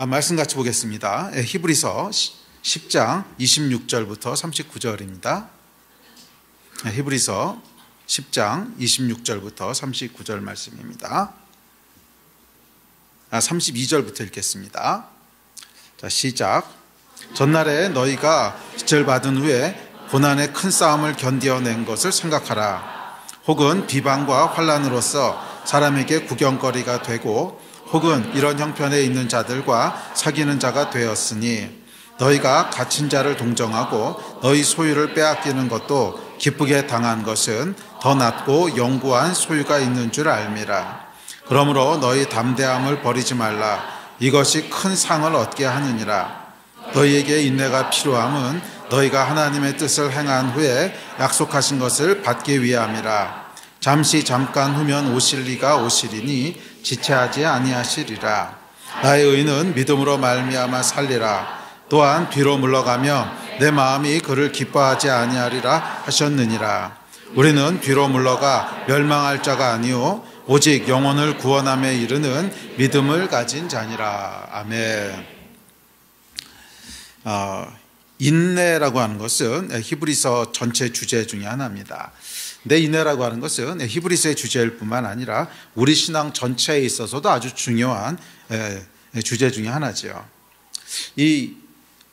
말씀 같이 보겠습니다. 히브리서 10장 26절부터 39절입니다. 히브리서 10장 26절부터 39절 말씀입니다. 32절부터 읽겠습니다. 자, 시작. 전날에 너희가 빚을 받은 후에 고난의 큰 싸움을 견뎌낸 것을 생각하라. 혹은 비방과 환난으로서 사람에게 구경거리가 되고 혹은 이런 형편에 있는 자들과 사귀는 자가 되었으니 너희가 갇힌 자를 동정하고 너희 소유를 빼앗기는 것도 기쁘게 당한 것은 더 낫고 영구한 소유가 있는 줄 알미라. 그러므로 너희 담대함을 버리지 말라. 이것이 큰 상을 얻게 하느니라. 너희에게 인내가 필요함은 너희가 하나님의 뜻을 행한 후에 약속하신 것을 받기 위함이라. 잠깐 후면 오실 이가 오시리니 지체하지 아니하시리라. 나의 의는 믿음으로 말미암아 살리라. 또한 뒤로 물러가며 내 마음이 그를 기뻐하지 아니하리라 하셨느니라. 우리는 뒤로 물러가 멸망할 자가 아니요 오직 영혼을 구원함에 이르는 믿음을 가진 자니라. 아멘. 인내라고 하는 것은 히브리서 전체 주제 중에 하나입니다. 내 인내라고 하는 것은 히브리서의 주제일 뿐만 아니라 우리 신앙 전체에 있어서도 아주 중요한 주제 중에 하나죠. 이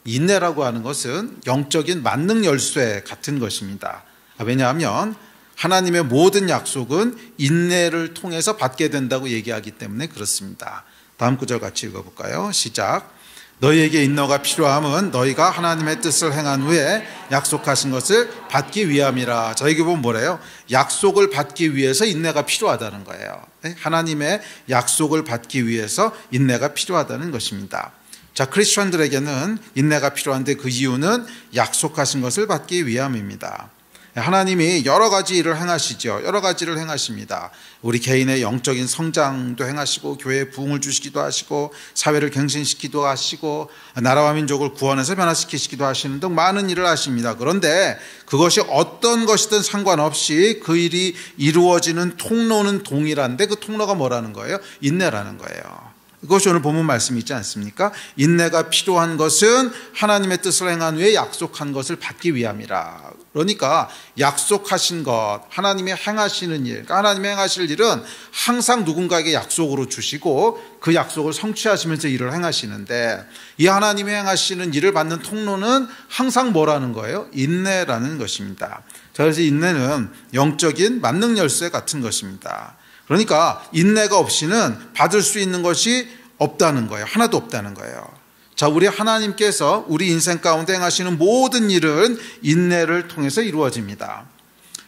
인내라고 하는 것은 영적인 만능 열쇠 같은 것입니다. 왜냐하면 하나님의 모든 약속은 인내를 통해서 받게 된다고 얘기하기 때문에 그렇습니다. 다음 구절 같이 읽어볼까요? 시작. 너희에게 인내가 필요함은 너희가 하나님의 뜻을 행한 후에 약속하신 것을 받기 위함이라. 저에게 보면 뭐래요? 약속을 받기 위해서 인내가 필요하다는 거예요. 하나님의 약속을 받기 위해서 인내가 필요하다는 것입니다. 자, 크리스천들에게는 인내가 필요한데 그 이유는 약속하신 것을 받기 위함입니다. 하나님이 여러 가지 일을 행하시죠. 여러 가지를 행하십니다. 우리 개인의 영적인 성장도 행하시고 교회에 부흥을 주시기도 하시고 사회를 갱신시키기도 하시고 나라와 민족을 구원해서 변화시키시기도 하시는 등 많은 일을 하십니다. 그런데 그것이 어떤 것이든 상관없이 그 일이 이루어지는 통로는 동일한데 그 통로가 뭐라는 거예요? 인내라는 거예요. 그것이 오늘 본문 말씀이 있지 않습니까? 인내가 필요한 것은 하나님의 뜻을 행한 후에 약속한 것을 받기 위함이라. 그러니까 약속하신 것, 하나님이 행하시는 일, 그러니까 하나님이 행하실 일은 항상 누군가에게 약속으로 주시고 그 약속을 성취하시면서 일을 행하시는데 이 하나님이 행하시는 일을 받는 통로는 항상 뭐라는 거예요? 인내라는 것입니다. 그래서 인내는 영적인 만능 열쇠 같은 것입니다. 그러니까 인내가 없이는 받을 수 있는 것이 없다는 거예요. 하나도 없다는 거예요. 자, 우리 하나님께서 우리 인생 가운데 행하시는 모든 일은 인내를 통해서 이루어집니다.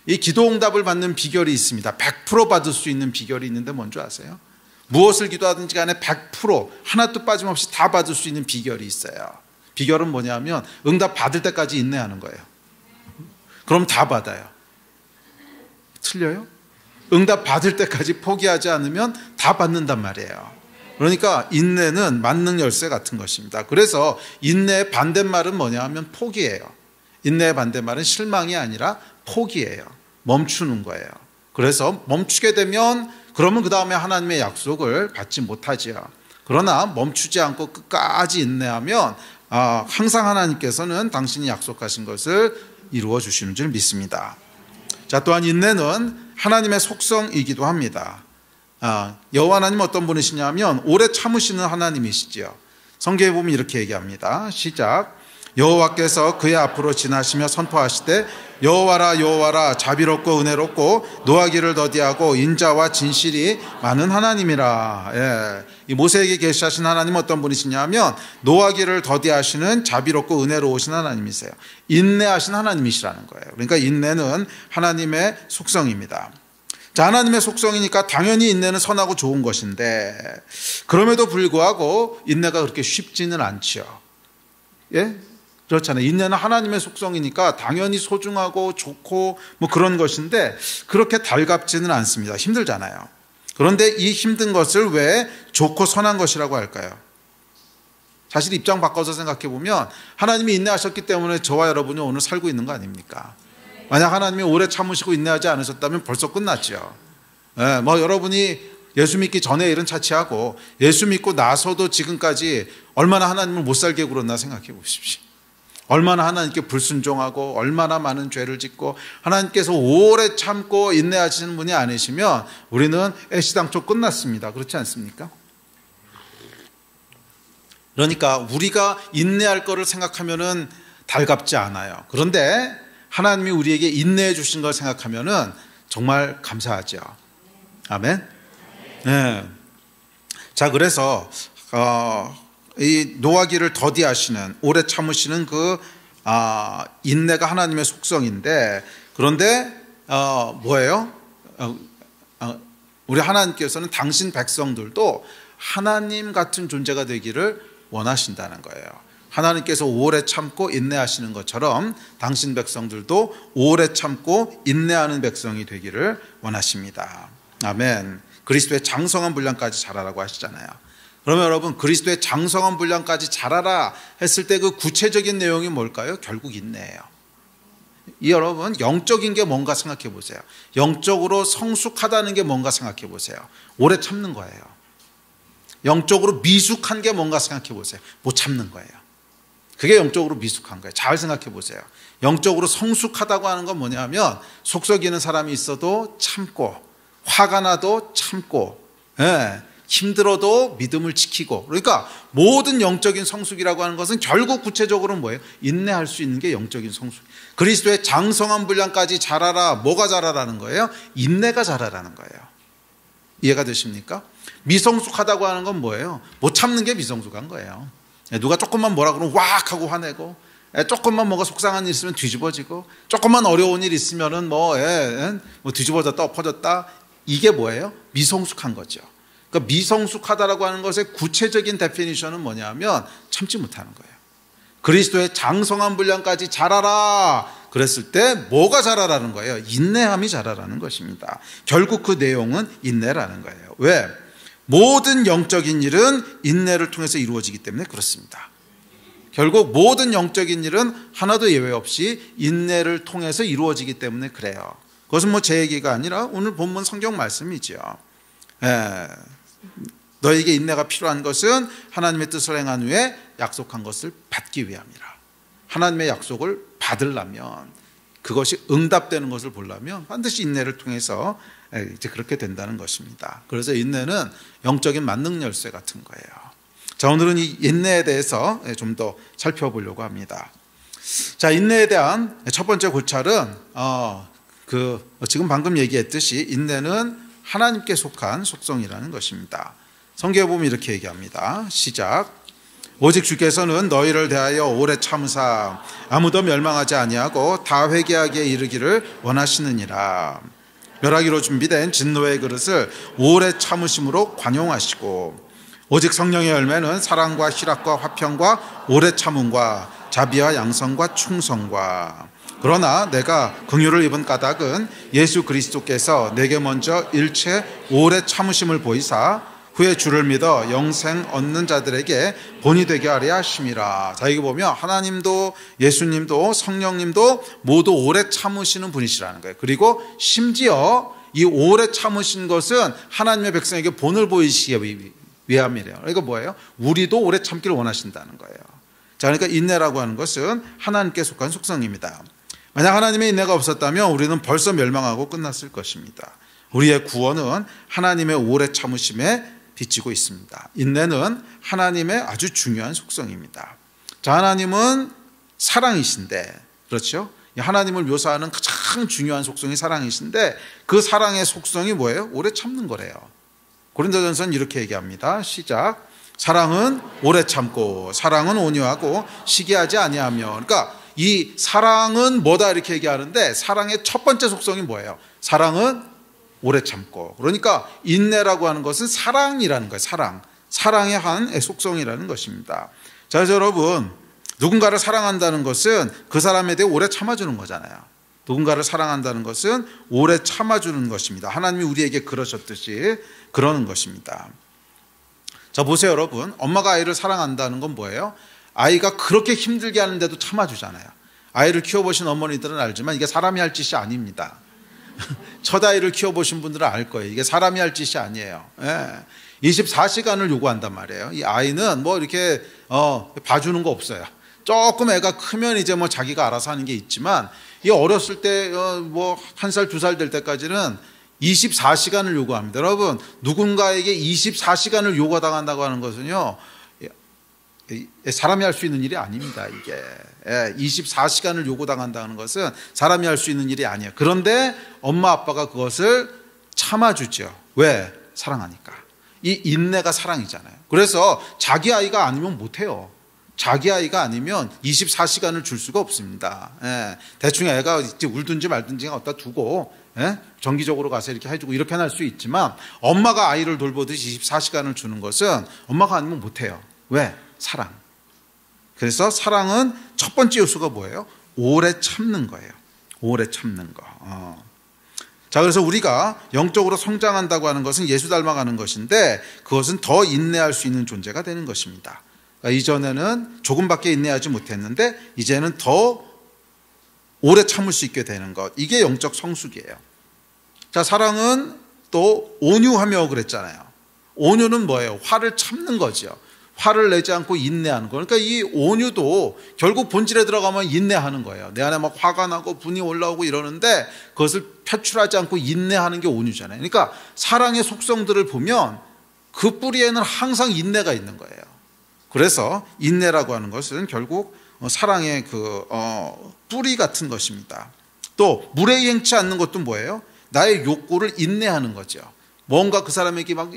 이 기도응답을 받는 비결이 있습니다. 100% 받을 수 있는 비결이 있는데 뭔지 아세요? 무엇을 기도하든지 간에 100% 하나도 빠짐없이 다 받을 수 있는 비결이 있어요. 비결은 뭐냐면 응답 받을 때까지 인내하는 거예요. 그럼 다 받아요. 틀려요? 응답 받을 때까지 포기하지 않으면 다 받는단 말이에요. 그러니까 인내는 만능 열쇠 같은 것입니다. 그래서 인내의 반대말은 뭐냐 하면 포기예요. 인내의 반대말은 실망이 아니라 포기예요. 멈추는 거예요. 그래서 멈추게 되면 그러면 그 다음에 하나님의 약속을 받지 못하지요. 그러나 멈추지 않고 끝까지 인내하면 항상 하나님께서는 당신이 약속하신 것을 이루어 주시는 줄 믿습니다. 자, 또한 인내는 하나님의 속성이기도 합니다. 여호와 하나님 어떤 분이시냐면 오래 참으시는 하나님이시지요. 성경에 보면 이렇게 얘기합니다. 시작. 여호와께서 그의 앞으로 지나시며 선포하시되 여호와라 여호와라 자비롭고 은혜롭고 노하기를 더디하고 인자와 진실이 많은 하나님이라. 이 모세에게 계시하신 하나님은 어떤 분이시냐면 노하기를 더디하시는 자비롭고 은혜로우신 하나님이세요. 인내하신 하나님이시라는 거예요. 그러니까 인내는 하나님의 속성입니다. 자, 하나님의 속성이니까 당연히 인내는 선하고 좋은 것인데 그럼에도 불구하고 인내가 그렇게 쉽지는 않죠. 예? 그렇잖아요. 인내는 하나님의 속성이니까 당연히 소중하고 좋고 뭐 그런 것인데 그렇게 달갑지는 않습니다. 힘들잖아요. 그런데 이 힘든 것을 왜 좋고 선한 것이라고 할까요? 사실 입장 바꿔서 생각해 보면 하나님이 인내하셨기 때문에 저와 여러분이 오늘 살고 있는 거 아닙니까? 만약 하나님이 오래 참으시고 인내하지 않으셨다면 벌써 끝났죠. 뭐 여러분이 예수 믿기 전에 일은 차치하고 예수 믿고 나서도 지금까지 얼마나 하나님을 못 살게 굴었나 생각해 보십시오. 얼마나 하나님께 불순종하고 얼마나 많은 죄를 짓고 하나님께서 오래 참고 인내하시는 분이 아니시면 우리는 애시당초 끝났습니다. 그렇지 않습니까? 그러니까 우리가 인내할 거를 생각하면은 달갑지 않아요. 그런데 하나님이 우리에게 인내해 주신 걸 생각하면은 정말 감사하죠. 아멘. 네. 자, 그래서 이 노하기를 더디하시는, 오래 참으시는 그 인내가 하나님의 속성인데, 그런데 뭐예요? 우리 하나님께서는 당신 백성들도 하나님 같은 존재가 되기를 원하신다는 거예요. 하나님께서 오래 참고 인내하시는 것처럼 당신 백성들도 오래 참고 인내하는 백성이 되기를 원하십니다. 아멘. 그리스도의 장성한 분량까지 자라라고 하시잖아요. 그러면 여러분, 그리스도의 장성한 분량까지 자라라 했을 때 그 구체적인 내용이 뭘까요? 결국 인내예요. 이 여러분, 영적인 게 뭔가 생각해 보세요. 영적으로 성숙하다는 게 뭔가 생각해 보세요. 오래 참는 거예요. 영적으로 미숙한 게 뭔가 생각해 보세요. 못 참는 거예요. 그게 영적으로 미숙한 거예요. 잘 생각해 보세요. 영적으로 성숙하다고 하는 건 뭐냐면 속썩이는 사람이 있어도 참고, 화가 나도 참고, 힘들어도 믿음을 지키고. 그러니까 모든 영적인 성숙이라고 하는 것은 결국 구체적으로 뭐예요? 인내할 수 있는 게 영적인 성숙. 그리스도의 장성한 분량까지 자라라. 뭐가 자라라는 거예요? 인내가 자라라는 거예요. 이해가 되십니까? 미성숙하다고 하는 건 뭐예요? 못 참는 게 미성숙한 거예요. 누가 조금만 뭐라 그러면 왁 하고 화내고, 조금만 뭐가 속상한 일 있으면 뒤집어지고, 조금만 어려운 일 있으면은 뭐 뒤집어졌다 엎어졌다. 이게 뭐예요? 미성숙한 거죠. 그러니까 미성숙하다라고 하는 것의 구체적인 데피니션은 뭐냐면 참지 못하는 거예요. 그리스도의 장성한 분량까지 자라라 그랬을 때 뭐가 자라라는 거예요? 인내함이 자라라는 것입니다. 결국 그 내용은 인내라는 거예요. 왜? 모든 영적인 일은 인내를 통해서 이루어지기 때문에 그렇습니다. 결국 모든 영적인 일은 하나도 예외 없이 인내를 통해서 이루어지기 때문에 그래요. 그것은 뭐 제 얘기가 아니라 오늘 본문 성경 말씀이죠. 너에게 인내가 필요한 것은 하나님의 뜻을 행한 후에 약속한 것을 받기 위함이라. 하나님의 약속을 받으려면, 그것이 응답되는 것을 보려면 반드시 인내를 통해서 이제 그렇게 된다는 것입니다. 그래서 인내는 영적인 만능 열쇠 같은 거예요. 자, 오늘은 이 인내에 대해서 좀 더 살펴보려고 합니다. 자, 인내에 대한 첫 번째 고찰은 지금 방금 얘기했듯이 인내는 하나님께 속한 속성이라는 것입니다. 성경에 보면 이렇게 얘기합니다. 시작. 오직 주께서는 너희를 대하여 오래 참으사 아무도 멸망하지 아니하고 다 회개하게 이르기를 원하시느니라. 멸하기로 준비된 진노의 그릇을 오래 참으심으로 관용하시고, 오직 성령의 열매는 사랑과 희락과 화평과 오래 참음과 자비와 양성과 충성과. 그러나 내가 긍휼을 입은 까닭은 예수 그리스도께서 내게 먼저 일체 오래 참으심을 보이사 후에 주를 믿어 영생 얻는 자들에게 본이 되게 하려 하심이라. 자, 여기 보면 하나님도 예수님도 성령님도 모두 오래 참으시는 분이시라는 거예요. 그리고 심지어 이 오래 참으신 것은 하나님의 백성에게 본을 보이시기 위함이래요. 이거 뭐예요? 우리도 오래 참기를 원하신다는 거예요. 자, 그러니까 인내라고 하는 것은 하나님께 속한 속성입니다. 만약 하나님의 인내가 없었다면 우리는 벌써 멸망하고 끝났을 것입니다. 우리의 구원은 하나님의 오래 참으심에 비치고 있습니다. 인내는 하나님의 아주 중요한 속성입니다. 자, 하나님은 사랑이신데, 그렇죠? 하나님을 묘사하는 가장 중요한 속성이 사랑이신데, 그 사랑의 속성이 뭐예요? 오래 참는 거래요. 고린도전서는 이렇게 얘기합니다. 시작. 사랑은 오래 참고 사랑은 온유하고 시기하지 아니하며. 그러니까 이 사랑은 뭐다 이렇게 얘기하는데, 사랑의 첫 번째 속성이 뭐예요? 사랑은 오래 참고. 그러니까 인내라고 하는 것은 사랑이라는 거예요. 사랑의 한 속성이라는 것입니다. 자, 그래서 여러분, 누군가를 사랑한다는 것은 그 사람에 대해 오래 참아주는 거잖아요. 누군가를 사랑한다는 것은 오래 참아주는 것입니다. 하나님이 우리에게 그러셨듯이 그러는 것입니다. 자, 보세요 여러분, 엄마가 아이를 사랑한다는 건 뭐예요? 아이가 그렇게 힘들게 하는데도 참아주잖아요. 아이를 키워보신 어머니들은 알지만 이게 사람이 할 짓이 아닙니다. 첫 아이를 키워보신 분들은 알 거예요. 이게 사람이 할 짓이 아니에요. 24시간을 요구한단 말이에요. 이 아이는 뭐 이렇게 봐주는 거 없어요. 조금 애가 크면 이제 뭐 자기가 알아서 하는 게 있지만, 이 어렸을 때 뭐 1살, 2살 될 때까지는 24시간을 요구합니다. 여러분, 누군가에게 24시간을 요구당한다고 하는 것은요, 사람이 할 수 있는 일이 아닙니다. 이게 24시간을 요구당한다는 것은 사람이 할 수 있는 일이 아니에요. 그런데 엄마 아빠가 그것을 참아주죠. 왜? 사랑하니까. 이 인내가 사랑이잖아요. 그래서 자기 아이가 아니면 못해요. 자기 아이가 아니면 24시간을 줄 수가 없습니다. 대충 애가 울든지 말든지 갖다 두고 정기적으로 가서 이렇게 해주고 이렇게 할 수 있지만, 엄마가 아이를 돌보듯이 24시간을 주는 것은 엄마가 아니면 못해요. 왜? 사랑. 그래서 사랑은 첫 번째 요소가 뭐예요? 오래 참는 거예요. 오래 참는 거. 자, 그래서 우리가 영적으로 성장한다고 하는 것은 예수 닮아가는 것인데, 그것은 더 인내할 수 있는 존재가 되는 것입니다. 그러니까 이전에는 조금밖에 인내하지 못했는데 이제는 더 오래 참을 수 있게 되는 것, 이게 영적 성숙이에요. 자, 사랑은 또 온유하며 그랬잖아요. 온유는 뭐예요? 화를 참는 거죠. 화를 내지 않고 인내하는 거. 그러니까 이 온유도 결국 본질에 들어가면 인내하는 거예요. 내 안에 막 화가 나고 분이 올라오고 이러는데 그것을 표출하지 않고 인내하는 게 온유잖아요. 그러니까 사랑의 속성들을 보면 그 뿌리에는 항상 인내가 있는 거예요. 그래서 인내라고 하는 것은 결국 사랑의 뿌리 같은 것입니다. 또 무례행치 않는 것도 뭐예요? 나의 욕구를 인내하는 거죠. 뭔가 그 사람에게 막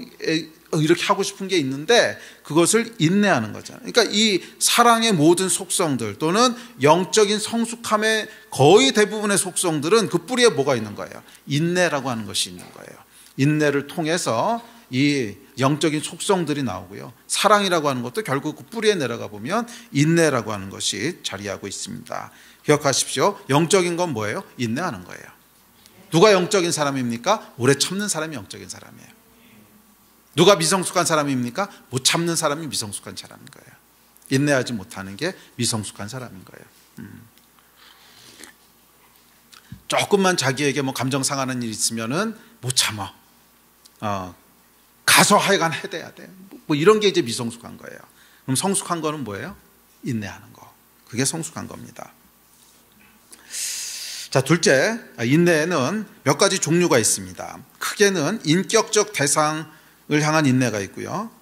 이렇게 하고 싶은 게 있는데 그것을 인내하는 거잖아요. 그러니까 이 사랑의 모든 속성들 또는 영적인 성숙함의 거의 대부분의 속성들은 그 뿌리에 뭐가 있는 거예요? 인내라고 하는 것이 있는 거예요. 인내를 통해서 이 영적인 속성들이 나오고요. 사랑이라고 하는 것도 결국 그 뿌리에 내려가 보면 인내라고 하는 것이 자리하고 있습니다. 기억하십시오. 영적인 건 뭐예요? 인내하는 거예요. 누가 영적인 사람입니까? 오래 참는 사람이 영적인 사람이에요. 누가 미성숙한 사람입니까? 못 참는 사람이 미성숙한 사람인 거예요. 인내하지 못하는 게 미성숙한 사람인 거예요. 조금만 자기에게 뭐 감정 상하는 일이 있으면은 못 참아. 가서 하여간 해대야 돼. 뭐 이런 게 이제 미성숙한 거예요. 그럼 성숙한 거는 뭐예요? 인내하는 거. 그게 성숙한 겁니다. 자, 둘째, 인내에는 몇 가지 종류가 있습니다. 크게는 인격적 대상을 향한 인내가 있고요.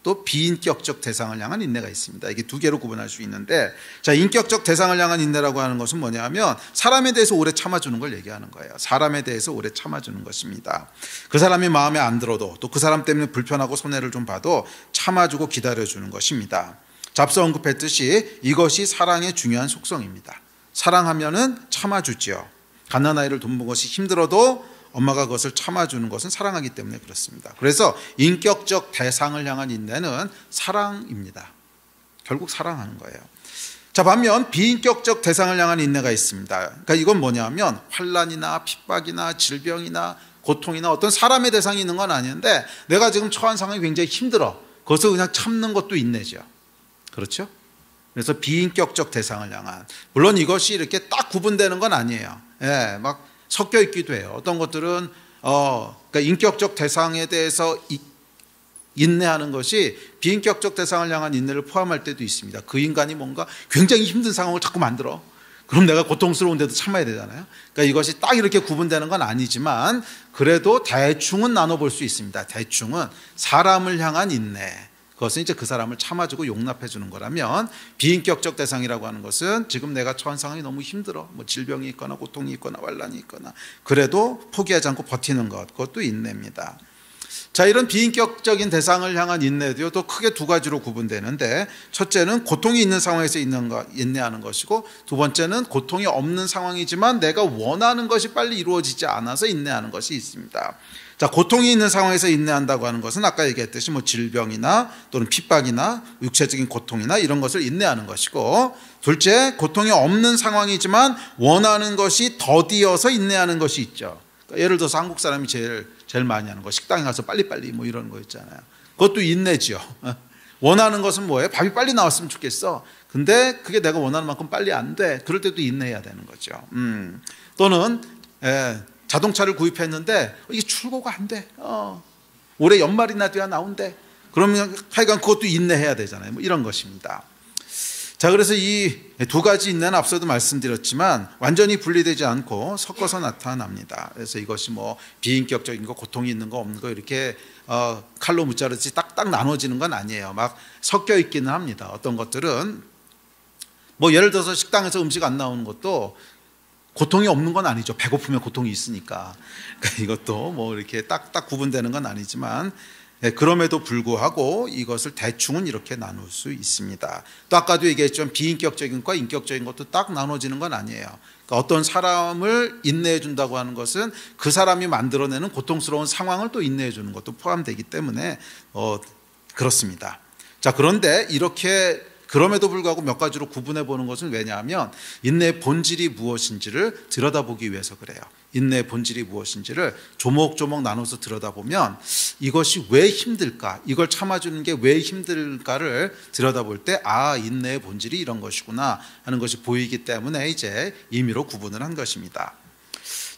또 비인격적 대상을 향한 인내가 있습니다. 이게 두 개로 구분할 수 있는데, 자, 인격적 대상을 향한 인내라고 하는 것은 뭐냐면 사람에 대해서 오래 참아주는 걸 얘기하는 거예요. 사람에 대해서 오래 참아주는 것입니다. 그 사람이 마음에 안 들어도 또 그 사람 때문에 불편하고 손해를 좀 봐도 참아주고 기다려주는 것입니다. 자, 앞서 언급했듯이 이것이 사랑의 중요한 속성입니다. 사랑하면은 참아주지요. 갓난아이를 돌보는 것이 힘들어도 엄마가 그것을 참아주는 것은 사랑하기 때문에 그렇습니다. 그래서 인격적 대상을 향한 인내는 사랑입니다. 결국 사랑하는 거예요. 자, 반면 비인격적 대상을 향한 인내가 있습니다. 그러니까 이건 뭐냐면 환난이나 핍박이나 질병이나 고통이나 어떤 사람의 대상이 있는 건 아닌데 내가 지금 처한 상황이 굉장히 힘들어. 그것을 그냥 참는 것도 인내죠. 그렇죠? 그래서 비인격적 대상을 향한, 물론 이것이 이렇게 딱 구분되는 건 아니에요. 막 섞여 있기도 해요. 어떤 것들은 그러니까 인격적 대상에 대해서 인내하는 것이 비인격적 대상을 향한 인내를 포함할 때도 있습니다. 그 인간이 뭔가 굉장히 힘든 상황을 자꾸 만들어. 그럼 내가 고통스러운데도 참아야 되잖아요. 그러니까 이것이 딱 이렇게 구분되는 건 아니지만 그래도 대충은 나눠볼 수 있습니다. 대충은 사람을 향한 인내, 그것은 이제 그 사람을 참아주고 용납해 주는 거라면, 비인격적 대상이라고 하는 것은 지금 내가 처한 상황이 너무 힘들어, 뭐 질병이 있거나 고통이 있거나 환난이 있거나 그래도 포기하지 않고 버티는 것, 그것도 인내입니다. 자, 이런 비인격적인 대상을 향한 인내도요, 또 크게 두 가지로 구분되는데, 첫째는 고통이 있는 상황에서 인내하는 것이고, 두 번째는 고통이 없는 상황이지만 내가 원하는 것이 빨리 이루어지지 않아서 인내하는 것이 있습니다. 자, 고통이 있는 상황에서 인내한다고 하는 것은 아까 얘기했듯이 뭐 질병이나 또는 핍박이나 육체적인 고통이나 이런 것을 인내하는 것이고, 둘째, 고통이 없는 상황이지만 원하는 것이 더디어서 인내하는 것이 있죠. 그러니까 예를 들어서 한국 사람이 제일 많이 하는 거, 식당에 가서 빨리빨리 뭐 이런 거 있잖아요. 그것도 인내죠. 원하는 것은 뭐예요? 밥이 빨리 나왔으면 좋겠어. 근데 그게 내가 원하는 만큼 빨리 안 돼. 그럴 때도 인내해야 되는 거죠. 또는 자동차를 구입했는데 이게 출고가 안 돼. 올해 연말이나 돼야 나온대. 그러면 하여간 그것도 인내해야 되잖아요. 뭐 이런 것입니다. 자, 그래서 이 두 가지 인내는 앞서도 말씀드렸지만 완전히 분리되지 않고 섞어서 나타납니다. 그래서 이것이 뭐 비인격적인 거, 고통이 있는 거, 없는 거 이렇게 칼로 무자르듯이 딱딱 나눠지는 건 아니에요. 막 섞여 있기는 합니다. 어떤 것들은 뭐 예를 들어서 식당에서 음식 안 나오는 것도 고통이 없는 건 아니죠. 배고프면 고통이 있으니까. 그러니까 이것도 뭐 이렇게 딱딱 구분되는 건 아니지만 그럼에도 불구하고 이것을 대충은 이렇게 나눌 수 있습니다. 또 아까도 얘기했지만 비인격적인 것과 인격적인 것도 딱 나눠지는 건 아니에요. 그러니까 어떤 사람을 인내해 준다고 하는 것은 그 사람이 만들어내는 고통스러운 상황을 또 인내해 주는 것도 포함되기 때문에 그렇습니다. 자, 그런데 이렇게 그럼에도 불구하고 몇 가지로 구분해 보는 것은 왜냐하면 인내의 본질이 무엇인지를 들여다보기 위해서 그래요. 인내의 본질이 무엇인지를 조목조목 나눠서 들여다보면 이것이 왜 힘들까, 이걸 참아주는 게 왜 힘들까를 들여다볼 때 인내의 본질이 이런 것이구나 하는 것이 보이기 때문에 이제 임의로 구분을 한 것입니다.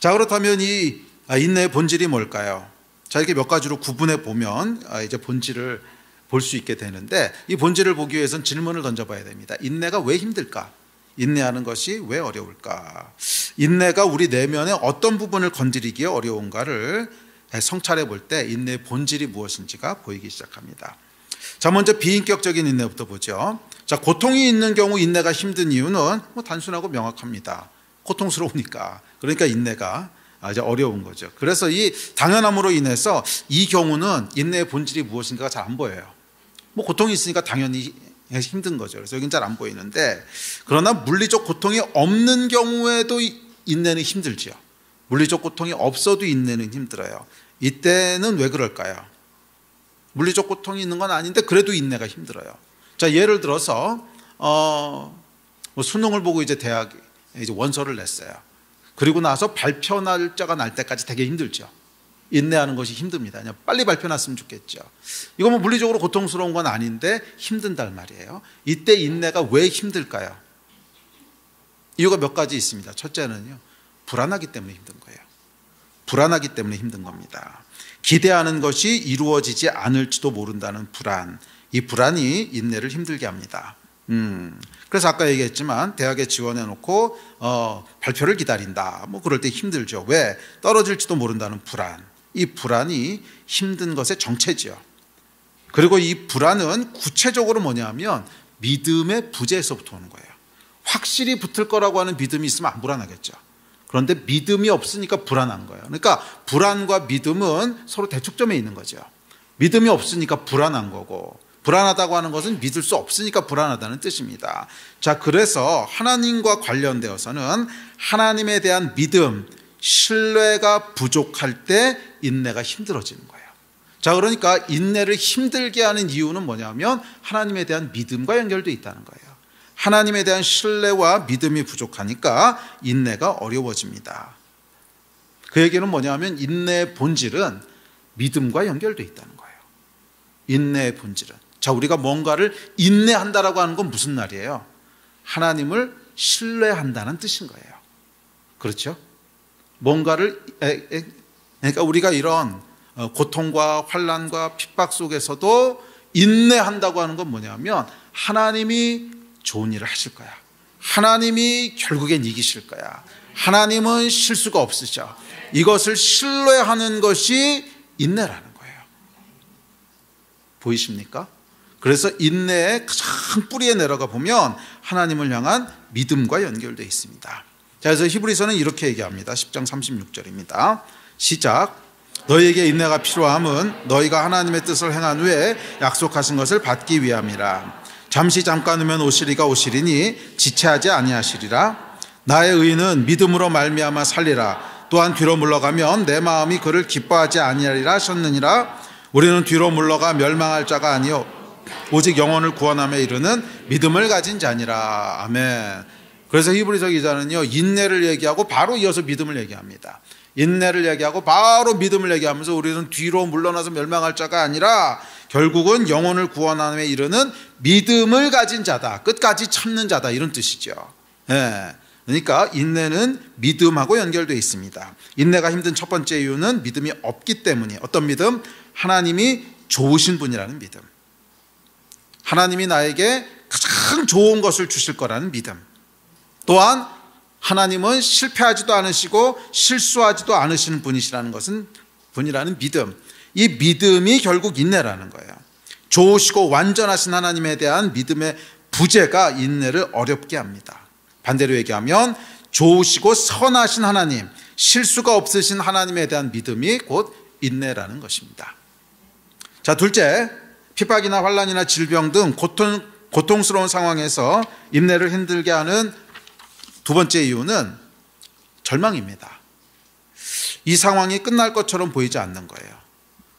자, 그렇다면 이 인내의 본질이 뭘까요? 자, 이렇게 몇 가지로 구분해 보면 이제 본질을 볼 수 있게 되는데, 이 본질을 보기 위해서는 질문을 던져봐야 됩니다. 인내가 왜 힘들까? 인내하는 것이 왜 어려울까? 인내가 우리 내면의 어떤 부분을 건드리기에 어려운가를 성찰해 볼 때 인내의 본질이 무엇인지가 보이기 시작합니다. 자, 먼저 비인격적인 인내부터 보죠. 자, 고통이 있는 경우 인내가 힘든 이유는 뭐 단순하고 명확합니다. 고통스러우니까. 그러니까 인내가 이제 어려운 거죠. 그래서 이 당연함으로 인해서 이 경우는 인내의 본질이 무엇인가가 잘 안 보여요. 뭐 고통이 있으니까 당연히 힘든 거죠. 그래서 여긴 잘 안 보이는데, 그러나 물리적 고통이 없는 경우에도 인내는 힘들지요. 물리적 고통이 없어도 인내는 힘들어요. 이때는 왜 그럴까요? 물리적 고통이 있는 건 아닌데 그래도 인내가 힘들어요. 자, 예를 들어서 뭐 수능을 보고 이제 대학에 이제 원서를 냈어요. 그리고 나서 발표 날짜가 날 때까지 되게 힘들죠. 인내하는 것이 힘듭니다. 그냥 빨리 발표 났으면 좋겠죠. 이거 뭐 물리적으로 고통스러운 건 아닌데 힘든단 말이에요. 이때 인내가 왜 힘들까요? 이유가 몇 가지 있습니다. 첫째는요, 불안하기 때문에 힘든 거예요. 불안하기 때문에 힘든 겁니다. 기대하는 것이 이루어지지 않을지도 모른다는 불안, 이 불안이 인내를 힘들게 합니다. 그래서 아까 얘기했지만 대학에 지원해 놓고 발표를 기다린다, 뭐 그럴 때 힘들죠. 왜? 떨어질지도 모른다는 불안. 이 불안이 힘든 것의 정체지요. 그리고 이 불안은 구체적으로 뭐냐면 믿음의 부재에서부터 오는 거예요. 확실히 붙을 거라고 하는 믿음이 있으면 안 불안하겠죠. 그런데 믿음이 없으니까 불안한 거예요. 그러니까 불안과 믿음은 서로 대척점에 있는 거죠. 믿음이 없으니까 불안한 거고, 불안하다고 하는 것은 믿을 수 없으니까 불안하다는 뜻입니다. 자, 그래서 하나님과 관련되어서는 하나님에 대한 믿음, 신뢰가 부족할 때 인내가 힘들어지는 거예요. 자, 그러니까 인내를 힘들게 하는 이유는 뭐냐면 하나님에 대한 믿음과 연결되어 있다는 거예요. 하나님에 대한 신뢰와 믿음이 부족하니까 인내가 어려워집니다. 그 얘기는 뭐냐면 인내의 본질은 믿음과 연결되어 있다는 거예요. 인내의 본질은. 자, 우리가 뭔가를 인내한다라고 하는 건 무슨 말이에요? 하나님을 신뢰한다는 뜻인 거예요. 그렇죠? 뭔가를, 그러니까 우리가 이런 고통과 환난과 핍박 속에서도 인내한다고 하는 건 뭐냐면 하나님이 좋은 일을 하실 거야. 하나님이 결국엔 이기실 거야. 하나님은 실수가 없으셔. 이것을 신뢰하는 것이 인내라는 거예요. 보이십니까? 그래서 인내의 가장 뿌리에 내려가 보면 하나님을 향한 믿음과 연결되어 있습니다. 자, 그래서 히브리서는 이렇게 얘기합니다. 10장 36절입니다. 시작. 너희에게 인내가 필요함은 너희가 하나님의 뜻을 행한 후에 약속하신 것을 받기 위함이라. 잠시 잠깐이면 오시리니 지체하지 아니하시리라. 나의 의인은 믿음으로 말미암아 살리라. 또한 뒤로 물러가면 내 마음이 그를 기뻐하지 아니하리라 하셨느니라. 우리는 뒤로 물러가 멸망할 자가 아니요 오직 영혼을 구원함에 이르는 믿음을 가진 자니라. 아멘. 그래서 히브리서 기자는요, 인내를 얘기하고 바로 이어서 믿음을 얘기합니다. 인내를 얘기하고 바로 믿음을 얘기하면서 우리는 뒤로 물러나서 멸망할 자가 아니라 결국은 영혼을 구원함에 이르는 믿음을 가진 자다. 끝까지 참는 자다. 이런 뜻이죠. 예. 그러니까 인내는 믿음하고 연결되어 있습니다. 인내가 힘든 첫 번째 이유는 믿음이 없기 때문이에요. 어떤 믿음? 하나님이 좋으신 분이라는 믿음. 하나님이 나에게 가장 좋은 것을 주실 거라는 믿음. 또한 하나님은 실패하지도 않으시고 실수하지도 않으시는 분이라는 믿음. 이 믿음이 결국 인내라는 거예요. 좋으시고 완전하신 하나님에 대한 믿음의 부재가 인내를 어렵게 합니다. 반대로 얘기하면 좋으시고 선하신 하나님, 실수가 없으신 하나님에 대한 믿음이 곧 인내라는 것입니다. 자, 둘째, 핍박이나 환난이나 질병 등 고통스러운 상황에서 인내를 힘들게 하는 두 번째 이유는 절망입니다. 이 상황이 끝날 것처럼 보이지 않는 거예요.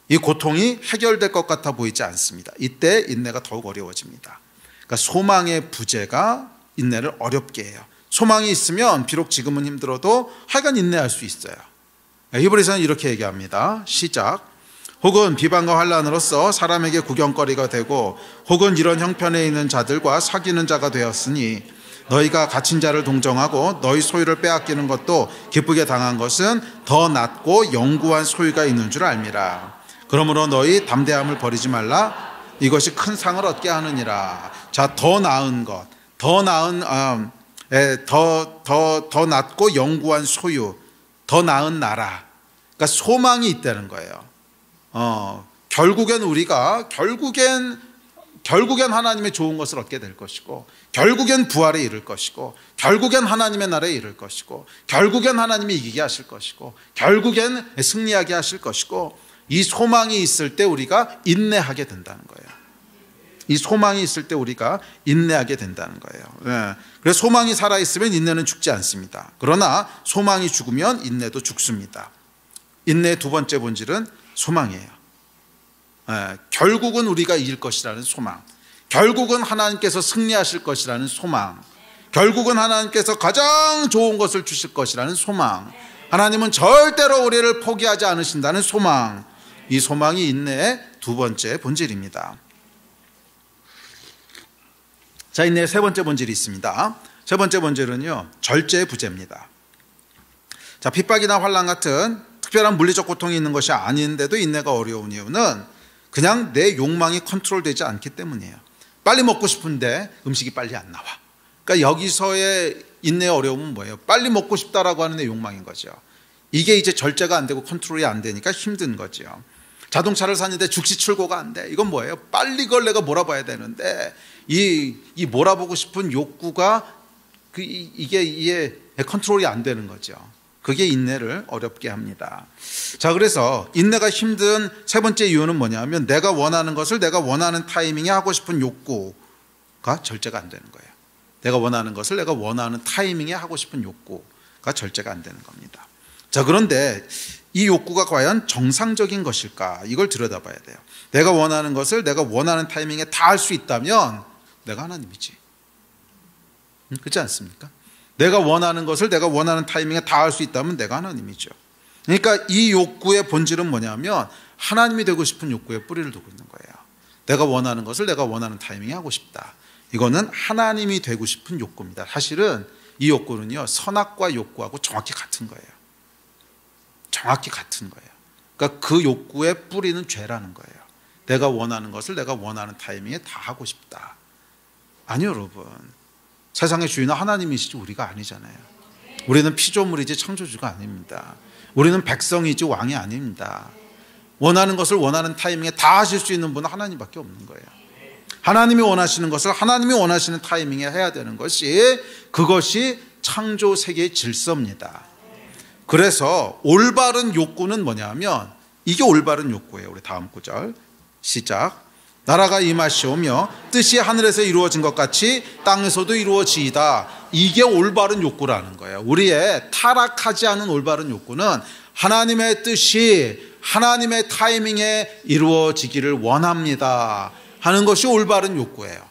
이 고통이 해결될 것 같아 보이지 않습니다. 이때 인내가 더욱 어려워집니다. 그러니까 소망의 부재가 인내를 어렵게 해요. 소망이 있으면 비록 지금은 힘들어도 하여간 인내할 수 있어요. 히브리서는 이렇게 얘기합니다. 시작. 혹은 비방과 환난으로서 사람에게 구경거리가 되고 혹은 이런 형편에 있는 자들과 사귀는 자가 되었으니 너희가 갇힌 자를 동정하고 너희 소유를 빼앗기는 것도 기쁘게 당한 것은 더 낫고 영구한 소유가 있는 줄 알미라. 그러므로 너희 담대함을 버리지 말라. 이것이 큰 상을 얻게 하느니라. 자, 더 나은 것, 더 나은 더 낫고 영구한 소유, 더 나은 나라. 그러니까 소망이 있다는 거예요. 결국엔 우리가 결국엔 하나님의 좋은 것을 얻게 될 것이고, 결국엔 부활에 이를 것이고, 결국엔 하나님의 나라에 이를 것이고, 결국엔 하나님이 이기게 하실 것이고, 결국엔 승리하게 하실 것이고, 이 소망이 있을 때 우리가 인내하게 된다는 거예요. 이 소망이 있을 때 우리가 인내하게 된다는 거예요. 그래서 소망이 살아있으면 인내는 죽지 않습니다. 그러나 소망이 죽으면 인내도 죽습니다. 인내의 두 번째 본질은 소망이에요. 결국은 우리가 이길 것이라는 소망, 결국은 하나님께서 승리하실 것이라는 소망, 결국은 하나님께서 가장 좋은 것을 주실 것이라는 소망, 하나님은 절대로 우리를 포기하지 않으신다는 소망, 이 소망이 인내의 두 번째 본질입니다. 자, 인내의 세 번째 본질이 있습니다. 세 번째 본질은요, 절제의 부재입니다. 자, 핍박이나 환난 같은 특별한 물리적 고통이 있는 것이 아닌데도 인내가 어려운 이유는 그냥 내 욕망이 컨트롤되지 않기 때문이에요. 빨리 먹고 싶은데 음식이 빨리 안 나와. 그러니까 여기서의 인내의 어려움은 뭐예요? 빨리 먹고 싶다라고 하는 내 욕망인 거죠. 이게 이제 절제가 안 되고 컨트롤이 안 되니까 힘든 거죠. 자동차를 샀는데 즉시 출고가 안 돼. 이건 뭐예요? 빨리 그걸 내가 몰아봐야 되는데 이 몰아보고 싶은 욕구가 이게 컨트롤이 안 되는 거죠. 그게 인내를 어렵게 합니다. 자, 그래서 인내가 힘든 세 번째 이유는 뭐냐면 내가 원하는 것을 내가 원하는 타이밍에 하고 싶은 욕구가 절제가 안 되는 거예요. 내가 원하는 것을 내가 원하는 타이밍에 하고 싶은 욕구가 절제가 안 되는 겁니다. 자, 그런데 이 욕구가 과연 정상적인 것일까? 이걸 들여다봐야 돼요. 내가 원하는 것을 내가 원하는 타이밍에 다 할 수 있다면 내가 하나님이지. 그렇지 않습니까? 내가 원하는 것을 내가 원하는 타이밍에 다 할 수 있다면 내가 하나님이죠. 그러니까 이 욕구의 본질은 뭐냐면 하나님이 되고 싶은 욕구에 뿌리를 두고 있는 거예요. 내가 원하는 것을 내가 원하는 타이밍에 하고 싶다. 이거는 하나님이 되고 싶은 욕구입니다. 사실은 이 욕구는요, 선악과 욕구하고 정확히 같은 거예요. 정확히 같은 거예요. 그러니까 그 욕구의 뿌리는 죄라는 거예요. 내가 원하는 것을 내가 원하는 타이밍에 다 하고 싶다. 아니요, 여러분. 세상의 주인은 하나님이시지 우리가 아니잖아요. 우리는 피조물이지 창조주가 아닙니다. 우리는 백성이지 왕이 아닙니다. 원하는 것을 원하는 타이밍에 다 하실 수 있는 분은 하나님밖에 없는 거예요. 하나님이 원하시는 것을 하나님이 원하시는 타이밍에 해야 되는 그것이 창조 세계의 질서입니다. 그래서 올바른 욕구는 뭐냐면 이게 올바른 욕구예요. 우리 다음 구절 시작. 나라가 임하시오며 뜻이 하늘에서 이루어진 것 같이 땅에서도 이루어지이다. 이게 올바른 욕구라는 거예요. 우리의 타락하지 않은 올바른 욕구는 하나님의 뜻이 하나님의 타이밍에 이루어지기를 원합니다 하는 것이 올바른 욕구예요.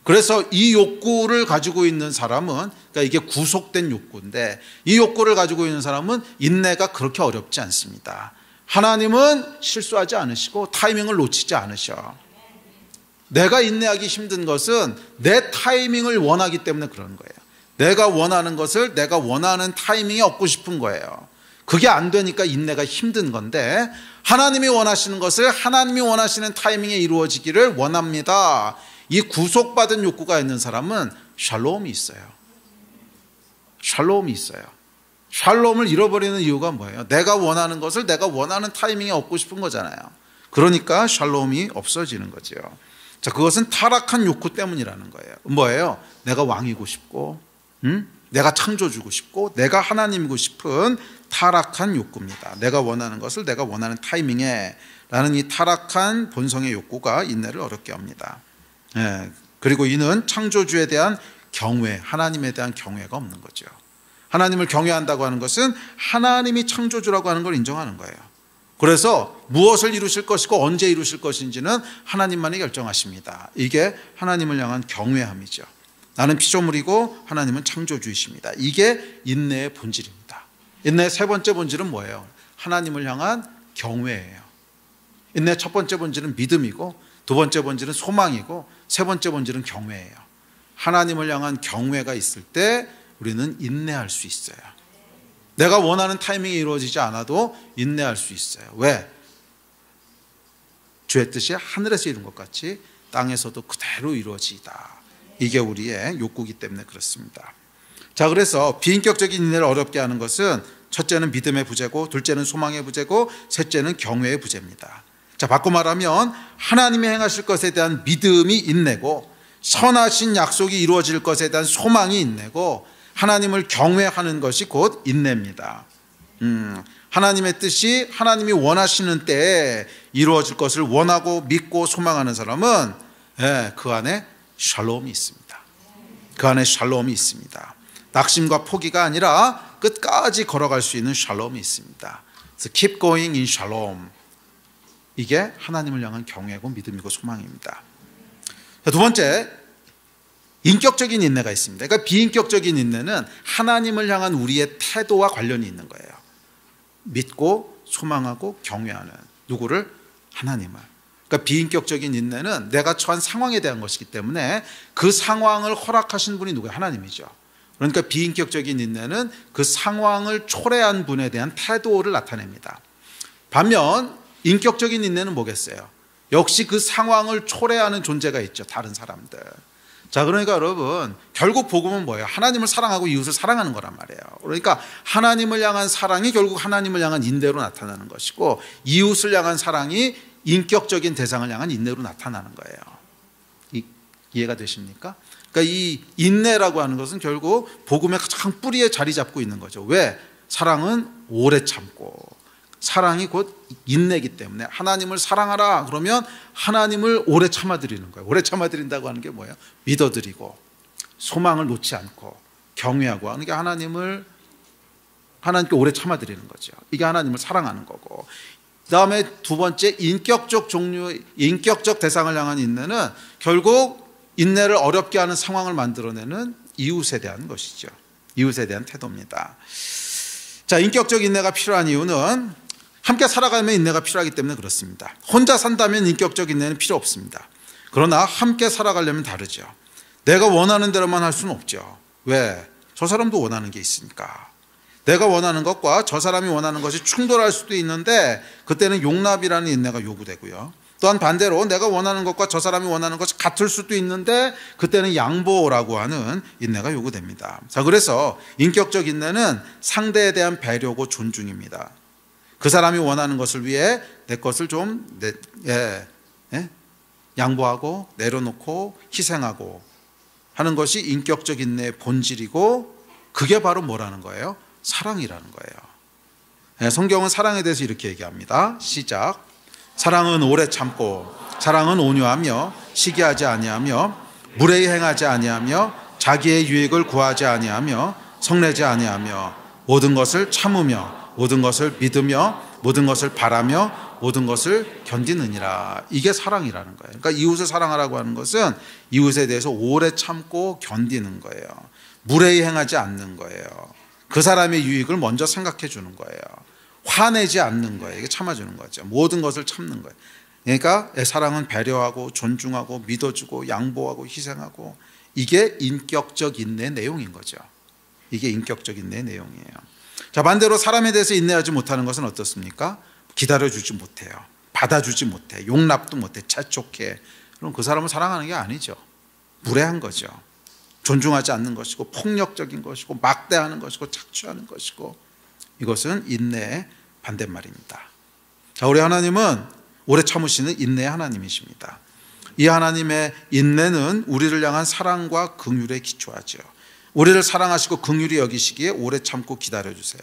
그래서 이 욕구를 가지고 있는 사람은, 그러니까 이게 구속된 욕구인데 이 욕구를 가지고 있는 사람은 인내가 그렇게 어렵지 않습니다. 하나님은 실수하지 않으시고 타이밍을 놓치지 않으셔. 내가 인내하기 힘든 것은 내 타이밍을 원하기 때문에 그런 거예요. 내가 원하는 것을 내가 원하는 타이밍에 얻고 싶은 거예요. 그게 안 되니까 인내가 힘든 건데, 하나님이 원하시는 것을 하나님이 원하시는 타이밍에 이루어지기를 원합니다. 이 구속받은 욕구가 있는 사람은 샬롬이 있어요. 샬롬이 있어요. 샬롬을 잃어버리는 이유가 뭐예요? 내가 원하는 것을 내가 원하는 타이밍에 얻고 싶은 거잖아요. 그러니까 샬롬이 없어지는 거죠. 자, 그것은 타락한 욕구 때문이라는 거예요. 뭐예요? 내가 왕이고 싶고, 내가 창조주고 싶고, 내가 하나님이고 싶은 타락한 욕구입니다. 내가 원하는 것을 내가 원하는 타이밍에 라는 이 타락한 본성의 욕구가 인내를 어렵게 합니다. 그리고 이는 창조주에 대한 경외, 하나님에 대한 경외가 없는 거죠. 하나님을 경외한다고 하는 것은 하나님이 창조주라고 하는 걸 인정하는 거예요. 그래서 무엇을 이루실 것이고 언제 이루실 것인지는 하나님만이 결정하십니다. 이게 하나님을 향한 경외함이죠. 나는 피조물이고 하나님은 창조주이십니다. 이게 인내의 본질입니다. 인내의 세 번째 본질은 뭐예요? 하나님을 향한 경외예요. 인내의 첫 번째 본질은 믿음이고, 두 번째 본질은 소망이고, 세 번째 본질은 경외예요. 하나님을 향한 경외가 있을 때 우리는 인내할 수 있어요. 내가 원하는 타이밍이 이루어지지 않아도 인내할 수 있어요. 왜? 주의 뜻이 하늘에서 이룬 것 같이 땅에서도 그대로 이루어지다. 이게 우리의 욕구이기 때문에 그렇습니다. 자, 그래서 비인격적인 인내를 어렵게 하는 것은 첫째는 믿음의 부재고, 둘째는 소망의 부재고, 셋째는 경외의 부재입니다. 자, 바꿔 말하면 하나님이 행하실 것에 대한 믿음이 인내고, 선하신 약속이 이루어질 것에 대한 소망이 인내고, 하나님을 경외하는 것이 곧 인내입니다. 하나님의 뜻이 하나님이 원하시는 때에 이루어질 것을 원하고 믿고 소망하는 사람은 그 안에 샬롬이 있습니다. 그 안에 샬롬이 있습니다. 낙심과 포기가 아니라 끝까지 걸어갈 수 있는 샬롬이 있습니다. 그래서 keep going in shalom. 이게 하나님을 향한 경외고 믿음이고 소망입니다. 자, 두 번째, 인격적인 인내가 있습니다. 그러니까 비인격적인 인내는 하나님을 향한 우리의 태도와 관련이 있는 거예요. 믿고 소망하고 경외하는, 누구를? 하나님을. 그러니까 비인격적인 인내는 내가 처한 상황에 대한 것이기 때문에 그 상황을 허락하신 분이 누구예요? 하나님이죠. 그러니까 비인격적인 인내는 그 상황을 초래한 분에 대한 태도를 나타냅니다. 반면 인격적인 인내는 뭐겠어요? 역시 그 상황을 초래하는 존재가 있죠. 다른 사람들. 자, 그러니까 여러분, 결국 복음은 뭐예요? 하나님을 사랑하고 이웃을 사랑하는 거란 말이에요. 그러니까 하나님을 향한 사랑이 결국 하나님을 향한 인내로 나타나는 것이고, 이웃을 향한 사랑이 인격적인 대상을 향한 인내로 나타나는 거예요. 이해가 되십니까? 그러니까 이 인내라고 하는 것은 결국 복음의 가장 뿌리에 자리 잡고 있는 거죠. 왜? 사랑은 오래 참고, 사랑이 곧 인내이기 때문에 하나님을 사랑하라 그러면 하나님을 오래 참아드리는 거예요. 오래 참아드린다고 하는 게 뭐예요? 믿어드리고 소망을 놓지 않고 경외하고 하는 게 하나님께 오래 참아드리는 거죠. 이게 하나님을 사랑하는 거고, 그 다음에 두 번째 인격적 대상을 향한 인내는 결국 인내를 어렵게 하는 상황을 만들어내는 이웃에 대한 것이죠. 이웃에 대한 태도입니다. 자, 인격적 인내가 필요한 이유는 함께 살아가면 인내가 필요하기 때문에 그렇습니다. 혼자 산다면 인격적 인내는 필요 없습니다. 그러나 함께 살아가려면 다르죠. 내가 원하는 대로만 할 수는 없죠. 왜? 저 사람도 원하는 게 있으니까. 내가 원하는 것과 저 사람이 원하는 것이 충돌할 수도 있는데 그때는 용납이라는 인내가 요구되고요. 또한 반대로 내가 원하는 것과 저 사람이 원하는 것이 같을 수도 있는데 그때는 양보라고 하는 인내가 요구됩니다. 자, 그래서 인격적 인내는 상대에 대한 배려고 존중입니다. 그 사람이 원하는 것을 위해 내 것을 좀 양보하고 내려놓고 희생하고 하는 것이 인격적 인내의 본질이고, 그게 바로 뭐라는 거예요? 사랑이라는 거예요. 성경은 사랑에 대해서 이렇게 얘기합니다. 시작. 사랑은 오래 참고, 사랑은 온유하며 시기하지 아니하며 무례히 행하지 아니하며 자기의 유익을 구하지 아니하며 성내지 아니하며 모든 것을 참으며 모든 것을 믿으며 모든 것을 바라며 모든 것을 견디느니라. 이게 사랑이라는 거예요. 그러니까 이웃을 사랑하라고 하는 것은 이웃에 대해서 오래 참고 견디는 거예요. 무례히 행하지 않는 거예요. 그 사람의 유익을 먼저 생각해 주는 거예요. 화내지 않는 거예요. 이게 참아주는 거죠. 모든 것을 참는 거예요. 그러니까 사랑은 배려하고 존중하고 믿어주고 양보하고 희생하고, 이게 인격적 인내 내용인 거죠. 이게 인격적 인내 내용이에요. 자, 반대로 사람에 대해서 인내하지 못하는 것은 어떻습니까? 기다려주지 못해요. 받아주지 못해. 용납도 못해. 재촉해. 그럼 그 사람을 사랑하는 게 아니죠. 무례한 거죠. 존중하지 않는 것이고, 폭력적인 것이고, 막대하는 것이고, 착취하는 것이고, 이것은 인내의 반대말입니다. 자, 우리 하나님은 오래 참으시는 인내의 하나님이십니다. 이 하나님의 인내는 우리를 향한 사랑과 긍휼에 기초하죠. 우리를 사랑하시고 긍휼히 여기시기에 오래 참고 기다려주세요.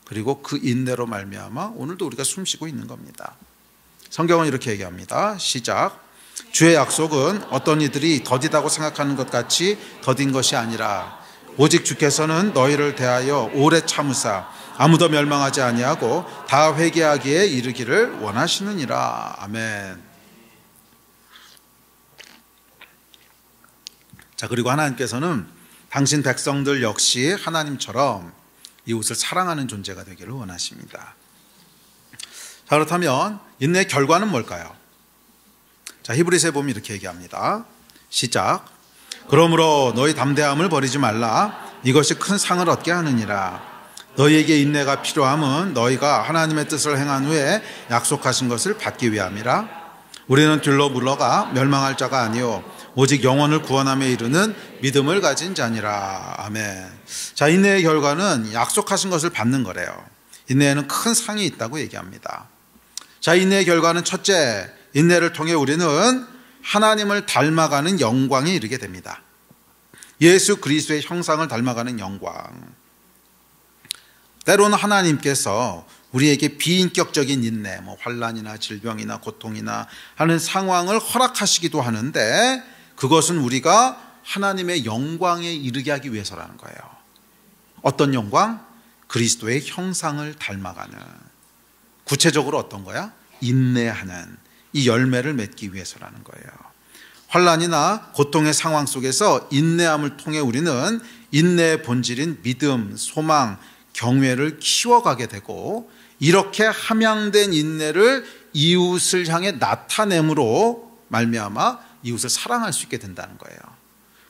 그리고 그 인내로 말미암아 오늘도 우리가 숨쉬고 있는 겁니다. 성경은 이렇게 얘기합니다. 시작. 주의 약속은 어떤 이들이 더디다고 생각하는 것 같이 더딘 것이 아니라 오직 주께서는 너희를 대하여 오래 참으사 아무도 멸망하지 아니하고 다 회개하기에 이르기를 원하시느니라. 아멘. 자, 그리고 하나님께서는 당신 백성들 역시 하나님처럼 이웃을 사랑하는 존재가 되기를 원하십니다. 자, 그렇다면 인내의 결과는 뭘까요? 자, 히브리서에 보면 이렇게 얘기합니다. 시작. 그러므로 너희 담대함을 버리지 말라. 이것이 큰 상을 얻게 하느니라. 너희에게 인내가 필요함은 너희가 하나님의 뜻을 행한 후에 약속하신 것을 받기 위함이라. 우리는 들러 물러가 멸망할 자가 아니요 오직 영혼을 구원함에 이르는 믿음을 가진 자니라. 아멘. 자, 인내의 결과는 약속하신 것을 받는 거래요. 인내에는 큰 상이 있다고 얘기합니다. 자, 인내의 결과는 첫째, 인내를 통해 우리는 하나님을 닮아가는 영광에 이르게 됩니다. 예수 그리스도의 형상을 닮아가는 영광. 때로는 하나님께서 우리에게 비인격적인 인내, 환난이나 질병이나 고통이나 하는 상황을 허락하시기도 하는데 그것은 우리가 하나님의 영광에 이르게 하기 위해서라는 거예요. 어떤 영광? 그리스도의 형상을 닮아가는. 구체적으로 어떤 거야? 인내하는 이 열매를 맺기 위해서라는 거예요. 환난이나 고통의 상황 속에서 인내함을 통해 우리는 인내의 본질인 믿음, 소망, 경외를 키워가게 되고 이렇게 함양된 인내를 이웃을 향해 나타냄으로 말미암아 이웃을 사랑할 수 있게 된다는 거예요.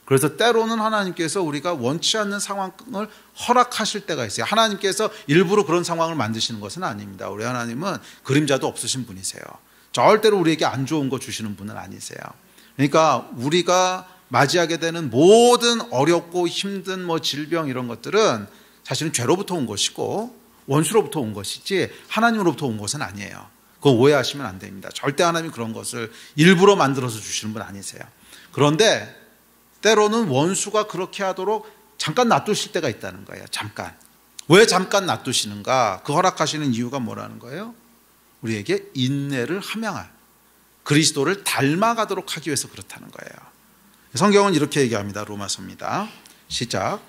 그래서 때로는 하나님께서 우리가 원치 않는 상황을 허락하실 때가 있어요. 하나님께서 일부러 그런 상황을 만드시는 것은 아닙니다. 우리 하나님은 그림자도 없으신 분이세요. 절대로 우리에게 안 좋은 거 주시는 분은 아니세요. 그러니까 우리가 맞이하게 되는 모든 어렵고 힘든 질병 이런 것들은 사실은 죄로부터 온 것이고 원수로부터 온 것이지 하나님으로부터 온 것은 아니에요. 그거 오해하시면 안 됩니다. 절대 하나님이 그런 것을 일부러 만들어서 주시는 분 아니세요. 그런데 때로는 원수가 그렇게 하도록 잠깐 놔두실 때가 있다는 거예요. 잠깐. 왜 잠깐 놔두시는가? 그 허락하시는 이유가 뭐라는 거예요? 우리에게 인내를 함양할, 그리스도를 닮아가도록 하기 위해서 그렇다는 거예요. 성경은 이렇게 얘기합니다. 로마서입니다. 시작.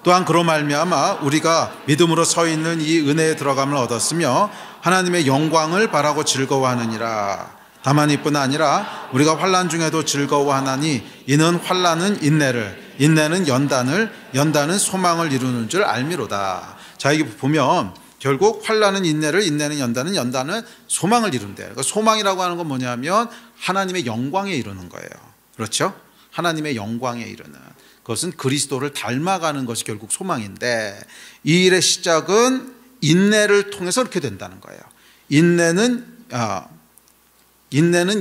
또한 그로 말미암아 우리가 믿음으로 서 있는 이 은혜에 들어감을 얻었으며 하나님의 영광을 바라고 즐거워하느니라. 다만 이뿐 아니라 우리가 환난 중에도 즐거워하나니 이는 환난은 인내를, 인내는 연단을, 연단은 소망을 이루는 줄 알미로다. 자, 이게 보면 결국 환난은 인내를, 인내는 연단은, 연단은 소망을 이룬대요. 그러니까 소망이라고 하는 건 뭐냐면 하나님의 영광에 이르는 거예요. 그렇죠? 하나님의 영광에 이르는. 그것은 그리스도를 닮아가는 것이 결국 소망인데 이 일의 시작은 인내를 통해서 이렇게 된다는 거예요. 인내는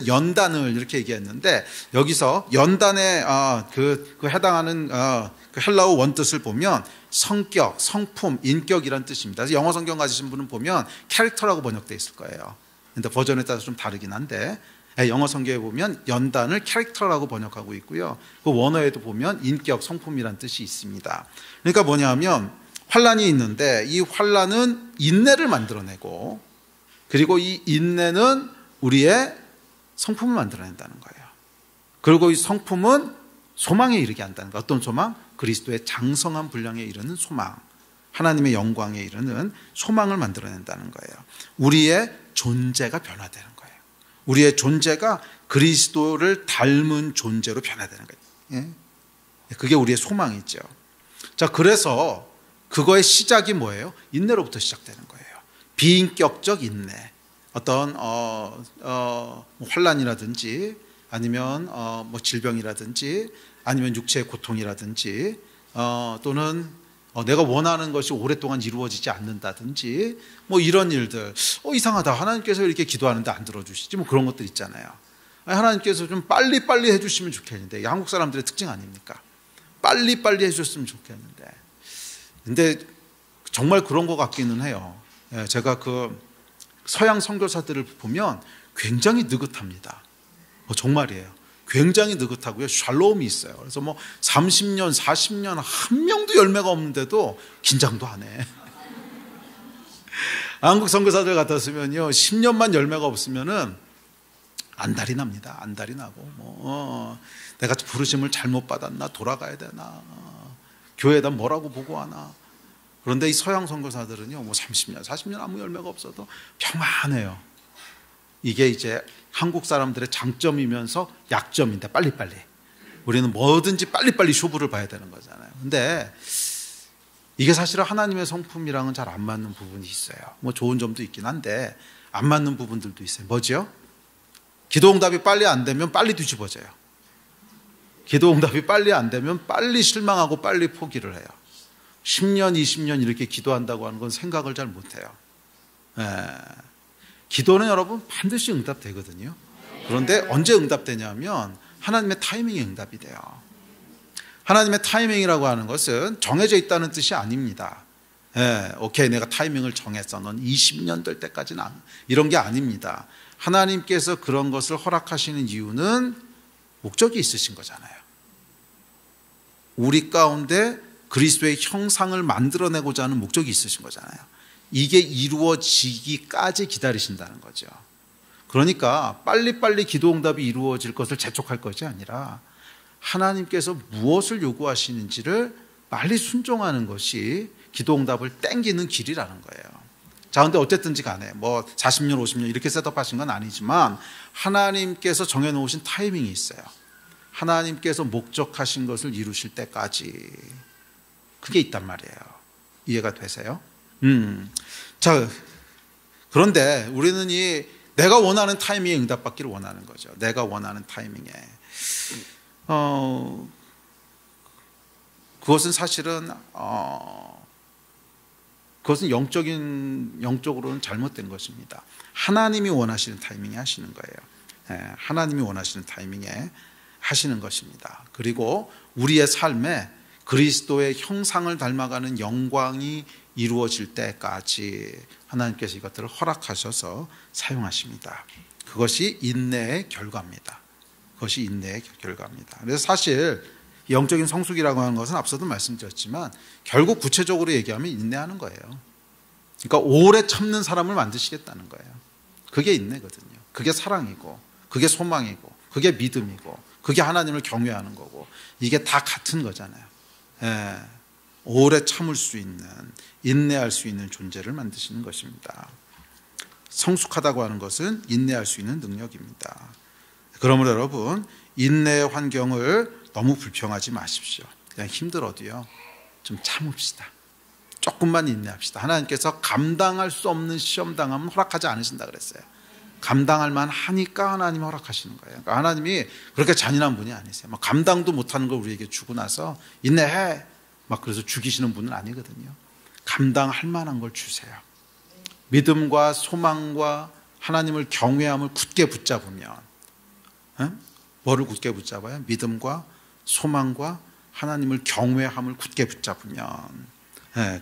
연단을 이렇게 얘기했는데 여기서 연단에 그 해당하는 그 헬라어 원뜻을 보면 성격, 성품, 인격이란 뜻입니다. 그래서 영어 성경 가지신 분은 보면 캐릭터라고 번역되어 있을 거예요. 근데 버전에 따라서 좀 다르긴 한데 영어 성경에 보면 연단을 캐릭터라고 번역하고 있고요. 그 원어에도 보면 인격, 성품이란 뜻이 있습니다. 그러니까 뭐냐면 환난이 있는데 이 환난은 인내를 만들어내고 그리고 이 인내는 우리의 성품을 만들어낸다는 거예요. 그리고 이 성품은 소망에 이르게 한다는 거예요. 어떤 소망? 그리스도의 장성한 분량에 이르는 소망, 하나님의 영광에 이르는 소망을 만들어낸다는 거예요. 우리의 존재가 변화되는 거예요. 우리의 존재가 그리스도를 닮은 존재로 변화되는 거예요. 그게 우리의 소망이죠. 자, 그래서 그거의 시작이 뭐예요? 인내로부터 시작되는 거예요. 비인격적 인내. 어떤 환난이라든지 아니면 질병이라든지 아니면 육체의 고통이라든지 또는 내가 원하는 것이 오랫동안 이루어지지 않는다든지 뭐 이런 일들, 이상하다, 하나님께서 이렇게 기도하는데 안 들어주시지, 뭐 그런 것들 있잖아요. 하나님께서 좀 빨리빨리 해주시면 좋겠는데, 이게 한국 사람들의 특징 아닙니까? 빨리빨리 해주셨으면 좋겠는데. 근데 정말 그런 것 같기는 해요. 제가 그 서양 선교사들을 보면 굉장히 느긋합니다. 정말이에요. 굉장히 느긋하고요, 샬롬이 있어요. 그래서 뭐 30년, 40년 한 명도 열매가 없는데도 긴장도 안 해. 한국 선교사들 같았으면요, 10년만 열매가 없으면은 안달이 납니다. 안달이 나고, 내가 부르심을 잘못 받았나, 돌아가야 되나, 교회에다 뭐라고 보고하나. 그런데 이 서양 선교사들은요, 뭐 30년, 40년 아무 열매가 없어도 평안해요. 이게 이제 한국 사람들의 장점이면서 약점인데, 빨리빨리. 우리는 뭐든지 빨리빨리 쇼부를 봐야 되는 거잖아요. 근데 이게 사실은 하나님의 성품이랑은 잘 안 맞는 부분이 있어요. 뭐 좋은 점도 있긴 한데 안 맞는 부분들도 있어요. 뭐죠? 기도응답이 빨리 안 되면 빨리 뒤집어져요. 기도응답이 빨리 안 되면 빨리 실망하고 빨리 포기를 해요. 10년, 20년 이렇게 기도한다고 하는 건 생각을 잘 못해요. 기도는 여러분 반드시 응답되거든요. 그런데 언제 응답되냐면 하나님의 타이밍에 응답이 돼요. 하나님의 타이밍이라고 하는 것은 정해져 있다는 뜻이 아닙니다. 오케이, 내가 타이밍을 정했어, 넌 20년 될 때까지는 이런 게 아닙니다. 하나님께서 그런 것을 허락하시는 이유는 목적이 있으신 거잖아요. 우리 가운데 그리스도의 형상을 만들어내고자 하는 목적이 있으신 거잖아요. 이게 이루어지기까지 기다리신다는 거죠. 그러니까 빨리빨리 기도응답이 이루어질 것을 재촉할 것이 아니라 하나님께서 무엇을 요구하시는지를 빨리 순종하는 것이 기도응답을 땡기는 길이라는 거예요. 자, 근데 어쨌든지 간에 뭐 40년, 50년 이렇게 셋업하신 건 아니지만 하나님께서 정해놓으신 타이밍이 있어요. 하나님께서 목적하신 것을 이루실 때까지 그게 있단 말이에요. 이해가 되세요? 자, 그런데 우리는 내가 원하는 타이밍에 응답받기를 원하는 거죠. 내가 원하는 타이밍에. 그것은 사실은 그것은 영적으로는 잘못된 것입니다. 하나님이 원하시는 타이밍에 하시는 거예요. 하나님이 원하시는 타이밍에 하시는 것입니다. 그리고 우리의 삶에 그리스도의 형상을 닮아가는 영광이 이루어질 때까지 하나님께서 이것들을 허락하셔서 사용하십니다. 그것이 인내의 결과입니다. 그것이 인내의 결과입니다. 그래서 사실 영적인 성숙이라고 하는 것은 앞서도 말씀드렸지만 결국 구체적으로 얘기하면 인내하는 거예요. 그러니까 오래 참는 사람을 만드시겠다는 거예요. 그게 인내거든요. 그게 사랑이고, 그게 소망이고, 그게 믿음이고, 그게 하나님을 경외하는 거고, 이게 다 같은 거잖아요. 오래 참을 수 있는, 인내할 수 있는 존재를 만드시는 것입니다. 성숙하다고 하는 것은 인내할 수 있는 능력입니다. 그러므로 여러분, 인내의 환경을 너무 불평하지 마십시오. 그냥 힘들어도요, 좀 참읍시다. 조금만 인내합시다. 하나님께서 감당할 수 없는 시험 당하면 허락하지 않으신다 그랬어요. 감당할 만하니까 하나님이 허락하시는 거예요. 그러니까 하나님이 그렇게 잔인한 분이 아니세요. 막 감당도 못하는 걸 우리에게 주고 나서 인내해 막 그래서 죽이시는 분은 아니거든요. 감당할 만한 걸 주세요. 믿음과 소망과 하나님을 경외함을 굳게 붙잡으면, 뭐를 굳게 붙잡아요? 믿음과 소망과 하나님을 경외함을 굳게 붙잡으면,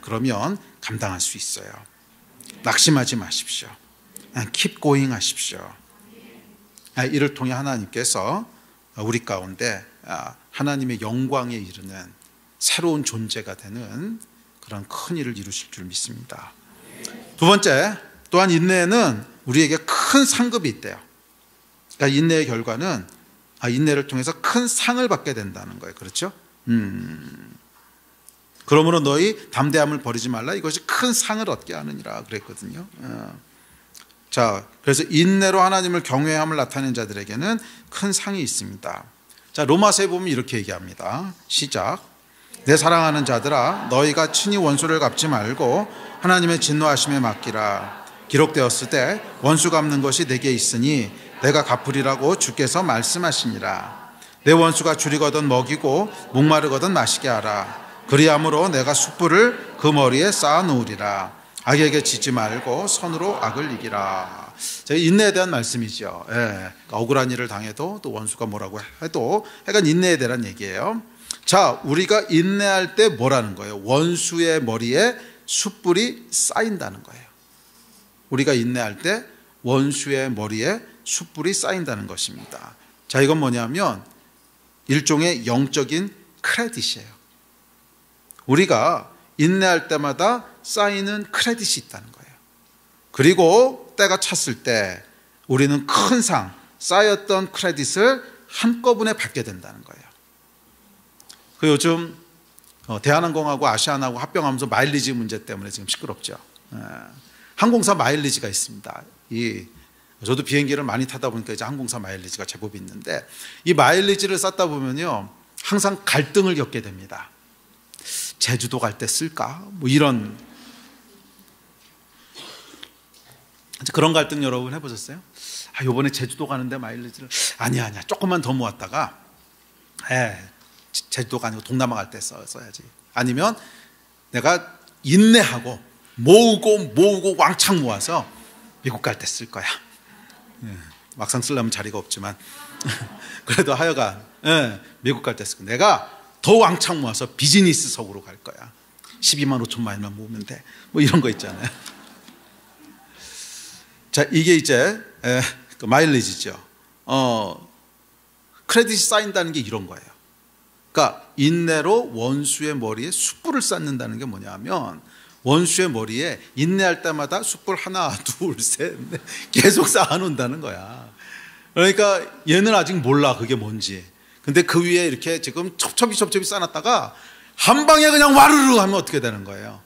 그러면 감당할 수 있어요. 낙심하지 마십시오. Keep going 하십시오. 이를 통해 하나님께서 우리 가운데 하나님의 영광에 이르는 새로운 존재가 되는 그런 큰 일을 이루실 줄 믿습니다. 두 번째, 또한 인내에는 우리에게 큰 상급이 있대요. 그러니까 인내의 결과는 인내를 통해서 큰 상을 받게 된다는 거예요. 그렇죠? 그러므로 너희 담대함을 버리지 말라. 이것이 큰 상을 얻게 하느니라 그랬거든요. 자, 그래서 인내로 하나님을 경외함을 나타낸 자들에게는 큰 상이 있습니다. 자, 로마서에 보면 이렇게 얘기합니다. 시작. 내 사랑하는 자들아, 너희가 친히 원수를 갚지 말고 하나님의 진노하심에 맡기라. 기록되었을 때 원수 갚는 것이 내게 있으니 내가 갚으리라고 주께서 말씀하시니라. 내 원수가 줄이거든 먹이고 목마르거든 마시게 하라. 그리함으로 내가 숯불을 그 머리에 쌓아 놓으리라. 악에게 지지 말고 선으로 악을 이기라. 인내에 대한 말씀이죠. 억울한 일을 당해도 또 원수가 뭐라고 해도 약간 인내에 대한 얘기예요. 자, 우리가 인내할 때 뭐라는 거예요? 원수의 머리에 숯불이 쌓인다는 거예요. 우리가 인내할 때 원수의 머리에 숯불이 쌓인다는 것입니다. 자, 이건 뭐냐면 일종의 영적인 크레딧이에요. 우리가 인내할 때마다 쌓이는 크레딧이 있다는 거예요. 그리고 때가 찼을 때 우리는 큰 상, 쌓였던 크레딧을 한꺼번에 받게 된다는 거예요. 그 요즘 대한항공하고 아시아나하고 합병하면서 마일리지 문제 때문에 지금 시끄럽죠. 항공사 마일리지가 있습니다. 저도 비행기를 많이 타다 보니까 이제 항공사 마일리지가 제법 있는데, 이 마일리지를 쌓다 보면요 항상 갈등을 겪게 됩니다. 제주도 갈 때 쓸까? 뭐 이런, 그런 갈등 여러분 해보셨어요? 요번에 제주도 가는데 마일리지를 아니야 조금만 더 모았다가 제주도가 아니고 동남아 갈 때 써야지. 아니면 내가 인내하고 모으고 왕창 모아서 미국 갈 때 쓸 거야. 막상 쓰려면 자리가 없지만 그래도 하여간 미국 갈 때 쓸 거야. 내가 더 왕창 모아서 비즈니스석으로 갈 거야. 12만 5천 마일만 모으면 돼. 뭐 이런 거 있잖아요. 자, 이게 이제 마일리지죠. 크레딧이 쌓인다는 게 이런 거예요. 그러니까 인내로 원수의 머리에 숯불을 쌓는다는 게 뭐냐면, 원수의 머리에 인내할 때마다 숯불 하나, 둘, 셋, 넷 계속 쌓아놓는다는 거야. 그러니까 얘는 아직 몰라 그게 뭔지. 근데 그 위에 이렇게 지금 첩첩이 쌓아놨다가 한 방에 그냥 와르르 하면 어떻게 되는 거예요?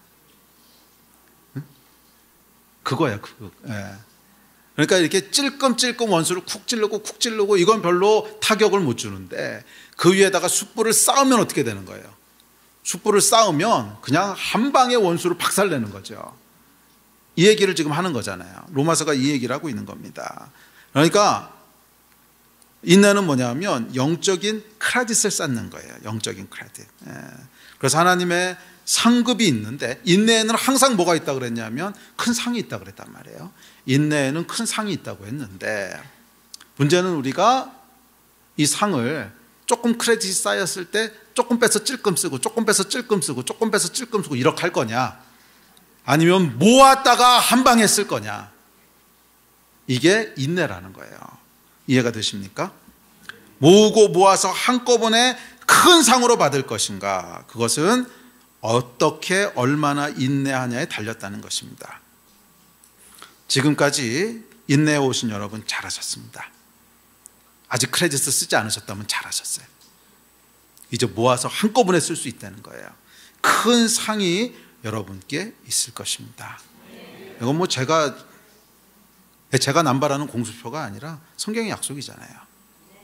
그거야, 그거. 그러니까 이렇게 찔끔찔끔 원수를 쿡 찌르고 이건 별로 타격을 못 주는데, 그 위에다가 숯불을 쌓으면 어떻게 되는 거예요? 숯불을 쌓으면 그냥 한 방에 원수를 박살내는 거죠. 이 얘기를 지금 하는 거잖아요. 로마서가 이 얘기를 하고 있는 겁니다. 그러니까 인내는 뭐냐면 영적인 크레딧을 쌓는 거예요. 영적인 크레딧. 그래서 하나님의 상급이 있는데, 인내에는 항상 뭐가 있다 그랬냐면 큰 상이 있다 그랬단 말이에요. 인내에는 큰 상이 있다고 했는데, 문제는 우리가 이 상을 조금 크레딧이 쌓였을 때 조금 빼서 찔끔 쓰고 조금 빼서 찔끔 쓰고 조금 빼서 찔끔 쓰고 이렇게 할 거냐, 아니면 모았다가 한 방에 쓸 거냐. 이게 인내라는 거예요. 이해가 되십니까? 모으고 모아서 한꺼번에 큰 상으로 받을 것인가, 그것은 어떻게 얼마나 인내하냐에 달렸다는 것입니다. 지금까지 인내해 오신 여러분 잘하셨습니다. 아직 크레딧을 쓰지 않으셨다면 잘하셨어요. 이제 모아서 한꺼번에 쓸 수 있다는 거예요. 큰 상이 여러분께 있을 것입니다. 이건 뭐 제가 남발하는 공수표가 아니라 성경의 약속이잖아요.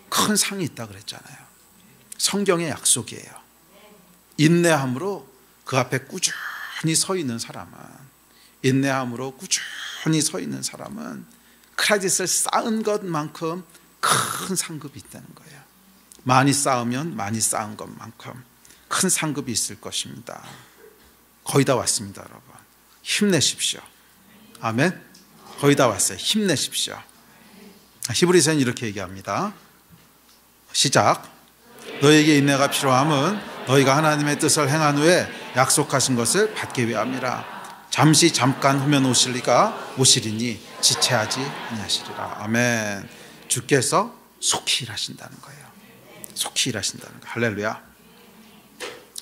큰 상이 있다 그랬잖아요. 성경의 약속이에요. 인내함으로 그 앞에 꾸준히 서 있는 사람은, 인내함으로 꾸준히 서 있는 사람은 크레딧을 쌓은 것만큼 큰 상급이 있다는 거예요. 많이 쌓으면 많이 쌓은 것만큼 큰 상급이 있을 것입니다. 거의 다 왔습니다, 여러분. 힘내십시오. 아멘. 거의 다 왔어요. 힘내십시오. 히브리서는 이렇게 얘기합니다. 시작. 너에게 인내가 필요함은 너희가 하나님의 뜻을 행한 후에 약속하신 것을 받기 위함이라. 잠깐 후면 오시리니 지체하지 아니하시리라. 아멘. 주께서 속히 일하신다는 거예요. 속히 일하신다는 거예요. 할렐루야.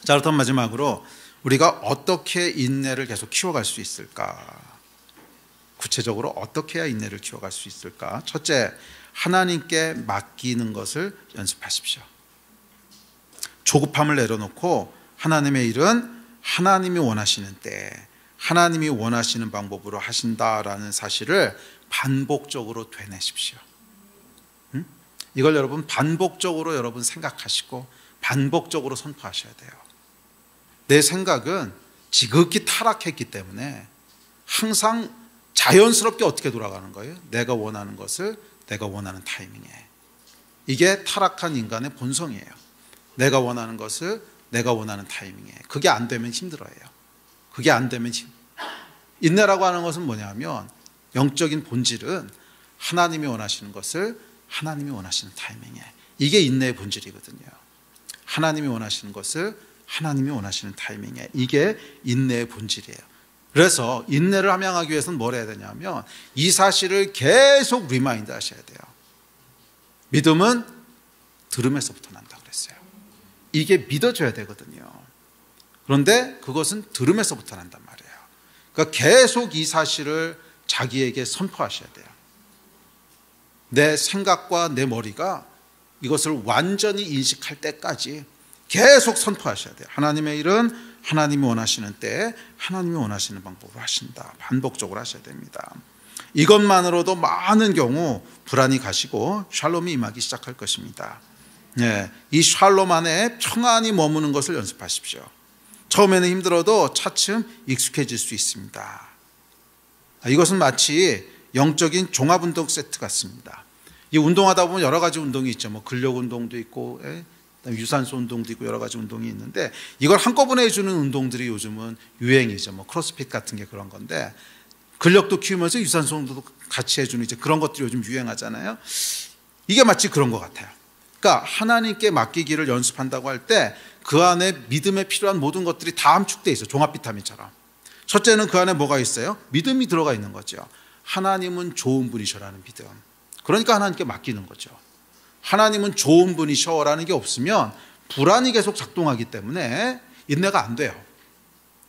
자, 그렇다면 마지막으로 우리가 어떻게 인내를 계속 키워갈 수 있을까? 구체적으로 어떻게 해야 인내를 키워갈 수 있을까? 첫째, 하나님께 맡기는 것을 연습하십시오. 조급함을 내려놓고 하나님의 일은 하나님이 원하시는 때, 하나님이 원하시는 방법으로 하신다라는 사실을 반복적으로 되뇌십시오. 이걸 여러분 반복적으로 여러분 생각하시고 반복적으로 선포하셔야 돼요. 내 생각은 지극히 타락했기 때문에 항상 자연스럽게 어떻게 돌아가는 거예요? 내가 원하는 것을 내가 원하는 타이밍에. 이게 타락한 인간의 본성이에요. 내가 원하는 것을 내가 원하는 타이밍에. 그게 안 되면 힘들어요. 그게 안 되면 인내라고 하는 것은 뭐냐면 영적인 본질은 하나님이 원하시는 것을 하나님이 원하시는 타이밍에. 이게 인내의 본질이거든요. 하나님이 원하시는 것을 하나님이 원하시는 타이밍에. 이게 인내의 본질이에요. 그래서 인내를 함양하기 위해서는 뭘 해야 되냐면 이 사실을 계속 리마인드 하셔야 돼요. 믿음은 들음에서부터 난다고 그랬어요. 이게 믿어져야 되거든요. 그런데 그것은 들음에서부터 난단 말이에요. 그러니까 계속 이 사실을 자기에게 선포하셔야 돼요. 내 생각과 내 머리가 이것을 완전히 인식할 때까지 계속 선포하셔야 돼요. 하나님의 일은 하나님이 원하시는 때에 하나님이 원하시는 방법으로 하신다. 반복적으로 하셔야 됩니다. 이것만으로도 많은 경우 불안이 가시고 샬롬이 임하기 시작할 것입니다. 이 샬롬 안에 평안이 머무는 것을 연습하십시오. 처음에는 힘들어도 차츰 익숙해질 수 있습니다. 이것은 마치 영적인 종합운동 세트 같습니다. 이 운동하다 보면 여러 가지 운동이 있죠. 뭐 근력 운동도 있고 유산소 운동도 있고 여러 가지 운동이 있는데 이걸 한꺼번에 해주는 운동들이 요즘은 유행이죠. 뭐 크로스핏 같은 게 그런 건데 근력도 키우면서 유산소 운동도 같이 해주는 이제 그런 것들이 요즘 유행하잖아요. 이게 마치 그런 것 같아요. 그러니까 하나님께 맡기기를 연습한다고 할 때 그 안에 믿음에 필요한 모든 것들이 다 함축되어 있어요. 종합 비타민처럼. 첫째는 그 안에 뭐가 있어요? 믿음이 들어가 있는 거죠. 하나님은 좋은 분이셔라는 믿음. 그러니까 하나님께 맡기는 거죠. 하나님은 좋은 분이셔라는 게 없으면 불안이 계속 작동하기 때문에 인내가 안 돼요.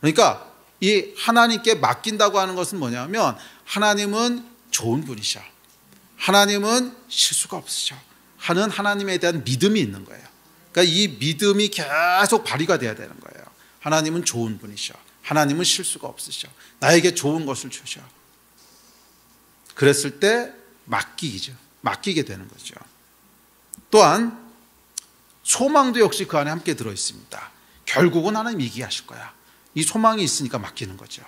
그러니까 이 하나님께 맡긴다고 하는 것은 뭐냐면 하나님은 좋은 분이셔. 하나님은 실수가 없으셔. 하는 하나님에 대한 믿음이 있는 거예요. 그러니까 이 믿음이 계속 발휘가 돼야 되는 거예요. 하나님은 좋은 분이셔. 하나님은 실수가 없으셔. 나에게 좋은 것을 주셔. 그랬을 때 맡기게 되는 거죠. 또한 소망도 역시 그 안에 함께 들어있습니다. 결국은 하나님 이기게 하실 거야. 이 소망이 있으니까 맡기는 거죠.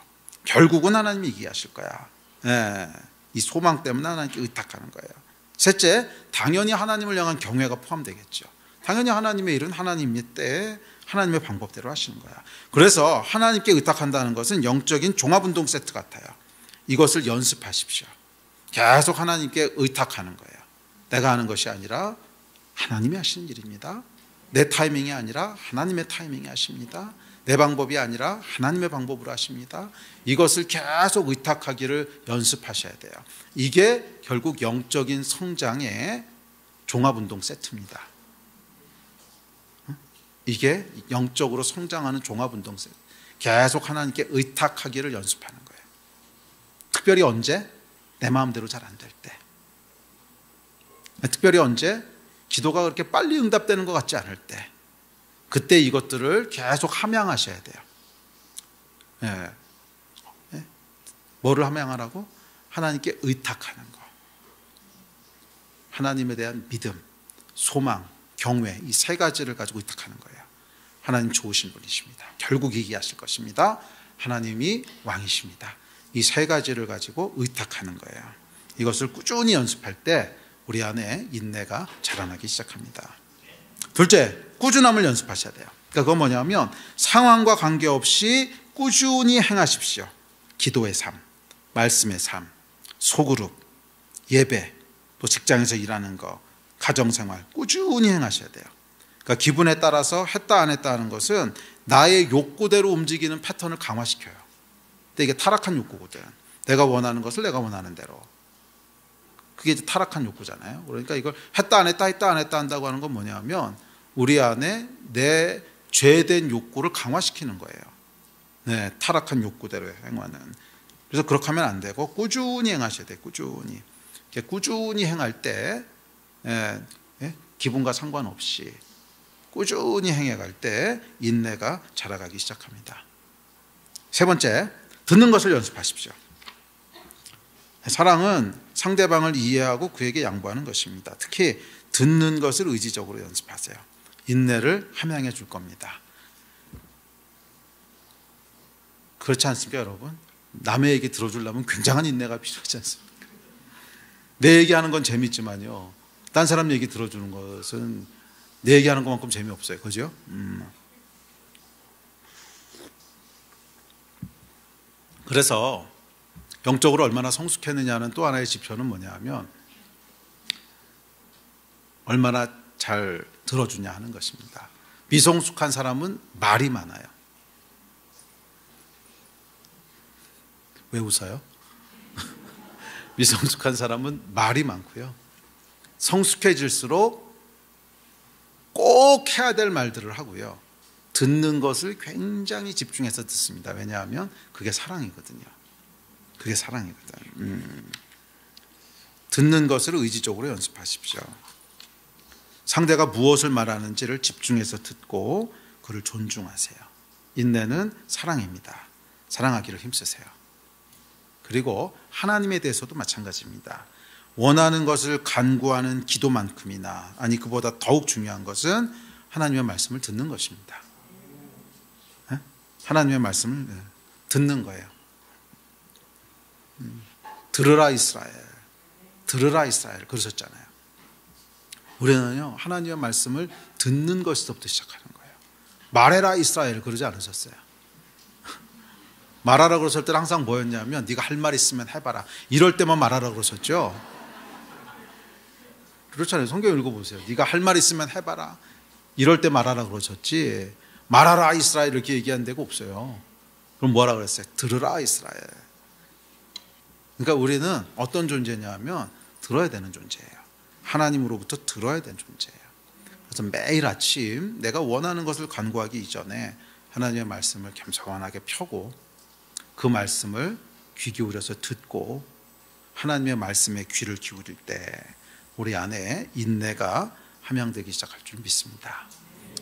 결국은 하나님 이기게 하실 거야. 이 소망 때문에 하나님께 의탁하는 거예요. 셋째, 당연히 하나님을 향한 경외가 포함되겠죠. 당연히 하나님의 일은 하나님의 때에 하나님의 방법대로 하시는 거야. 그래서 하나님께 의탁한다는 것은 영적인 종합운동 세트 같아요. 이것을 연습하십시오. 계속 하나님께 의탁하는 거예요. 내가 하는 것이 아니라 하나님이 하시는 일입니다. 내 타이밍이 아니라 하나님의 타이밍이 하십니다. 내 방법이 아니라 하나님의 방법으로 하십니다. 이것을 계속 의탁하기를 연습하셔야 돼요. 이게 결국 영적인 성장의 종합운동 세트입니다. 이게 영적으로 성장하는 종합운동 세트. 계속 하나님께 의탁하기를 연습하는 거예요. 특별히 언제? 내 마음대로 잘 안 될 때. 특별히 언제? 기도가 그렇게 빨리 응답되는 것 같지 않을 때. 그때 이것들을 계속 함양하셔야 돼요. 뭐를 함양하라고? 하나님께 의탁하는 거. 하나님에 대한 믿음, 소망, 경외, 이 세 가지를 가지고 의탁하는 거예요. 하나님 좋으신 분이십니다. 결국 이기하실 것입니다. 하나님이 왕이십니다. 이 세 가지를 가지고 의탁하는 거예요. 이것을 꾸준히 연습할 때 우리 안에 인내가 자라나기 시작합니다. 둘째, 꾸준함을 연습하셔야 돼요. 그러니까 그건 뭐냐면 상황과 관계없이 꾸준히 행하십시오. 기도의 삶, 말씀의 삶, 소그룹, 예배, 또 직장에서 일하는 거, 가정생활 꾸준히 행하셔야 돼요. 그러니까 기분에 따라서 했다 안 했다 하는 것은 나의 욕구대로 움직이는 패턴을 강화시켜요. 근데 이게 타락한 욕구거든. 내가 원하는 것을 내가 원하는 대로. 그게 이제 타락한 욕구잖아요. 그러니까 이걸 했다 안 했다 한다고 하는 건 뭐냐면 우리 안에 내 죄된 욕구를 강화시키는 거예요. 타락한 욕구대로 행하는. 그래서 그렇게 하면 안 되고 꾸준히 행하셔야 돼요. 꾸준히 행할 때 기분과 상관없이 꾸준히 행해갈 때 인내가 자라가기 시작합니다. 세 번째, 듣는 것을 연습하십시오. 사랑은 상대방을 이해하고 그에게 양보하는 것입니다. 특히 듣는 것을 의지적으로 연습하세요. 인내를 함양해 줄 겁니다. 그렇지 않습니까, 여러분? 남의 얘기 들어주려면 굉장한 인내가 필요하지 않습니까? 내 얘기하는 건 재밌지만요, 딴 사람 얘기 들어주는 것은 내 얘기하는 것만큼 재미없어요. 그죠? 그래서 영적으로 얼마나 성숙했느냐는 또 하나의 지표는 뭐냐 하면 얼마나 잘 들어주냐 하는 것입니다. 미성숙한 사람은 말이 많아요. 왜 웃어요? 미성숙한 사람은 말이 많고요. 성숙해질수록 꼭 해야 될 말들을 하고요. 듣는 것을 굉장히 집중해서 듣습니다. 왜냐하면 그게 사랑이거든요. 그게 사랑이거든. 듣는 것을 의지적으로 연습하십시오. 상대가 무엇을 말하는지를 집중해서 듣고 그를 존중하세요. 인내는 사랑입니다. 사랑하기를 힘쓰세요. 그리고 하나님에 대해서도 마찬가지입니다. 원하는 것을 간구하는 기도만큼이나 아니 그보다 더욱 중요한 것은 하나님의 말씀을 듣는 것입니다. 하나님의 말씀을 듣는 거예요. 들으라 이스라엘, 들으라 이스라엘 그러셨잖아요. 우리는요 하나님의 말씀을 듣는 것에서부터 시작하는 거예요. 말해라 이스라엘 그러지 않으셨어요. 말하라 그러실 때는 항상 뭐였냐면 네가 할 말 있으면 해봐라 이럴 때만 말하라 그러셨죠. 그렇잖아요. 성경 읽어보세요. 네가 할 말 있으면 해봐라 이럴 때 말하라 그러셨지 말하라 이스라엘 이렇게 얘기한 데가 없어요. 그럼 뭐라 그랬어요? 들으라 이스라엘. 그러니까 우리는 어떤 존재냐면 들어야 되는 존재예요. 하나님으로부터 들어야 되는 존재예요. 그래서 매일 아침 내가 원하는 것을 간구하기 이전에 하나님의 말씀을 겸손하게 펴고 그 말씀을 귀 기울여서 듣고 하나님의 말씀에 귀를 기울일 때 우리 안에 인내가 함양되기 시작할 줄 믿습니다.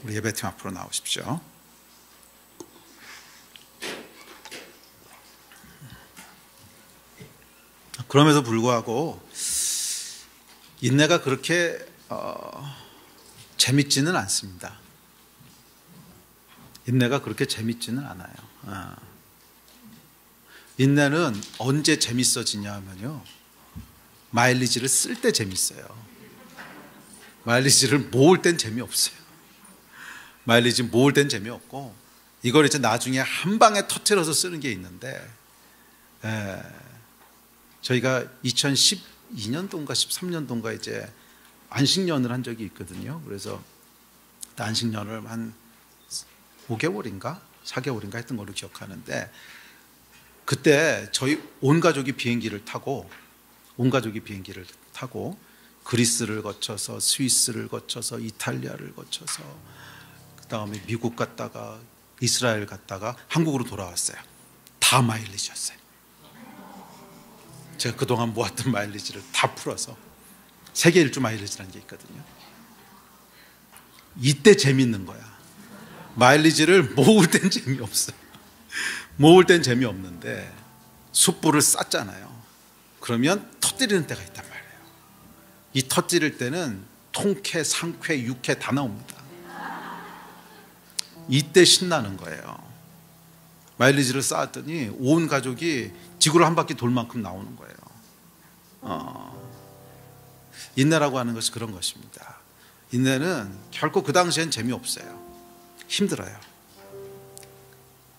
우리 예배팀 앞으로 나오십시오. 그럼에도 불구하고 인내가 그렇게 재밌지는 않습니다. 인내가 그렇게 재밌지는 않아요. 인내는 언제 재밌어지냐 하면요 마일리지를 쓸 때 재밌어요. 마일리지를 모을 땐 재미없어요. 마일리지 모을 땐 재미없고 이걸 이제 나중에 한 방에 터뜨려서 쓰는 게 있는데 저희가 2012년도인가 13년도인가 이제 안식년을 한 적이 있거든요. 그래서 안식년을 한 5개월인가 4개월인가 했던 걸로 기억하는데 그때 저희 온 가족이 비행기를 타고 그리스를 거쳐서 스위스를 거쳐서 이탈리아를 거쳐서 그 다음에 미국 갔다가 이스라엘 갔다가 한국으로 돌아왔어요. 다 마일리지였어요. 제가 그동안 모았던 마일리지를 다 풀어서 세계 일주 마일리지라는 게 있거든요. 이때 재밌는 거야. 마일리지를 모을 땐 재미없어요. 모을 땐 재미없는데 숯불을 쌌잖아요. 그러면 터뜨리는 때가 있단 말이에요. 이 터뜨릴 때는 통쾌, 상쾌, 육쾌 다 나옵니다. 이때 신나는 거예요. 마일리지를 쌓았더니 온 가족이 지구를 한 바퀴 돌 만큼 나오는 거예요. 인내라고 하는 것이 그런 것입니다. 인내는 결코 그 당시엔 재미없어요. 힘들어요.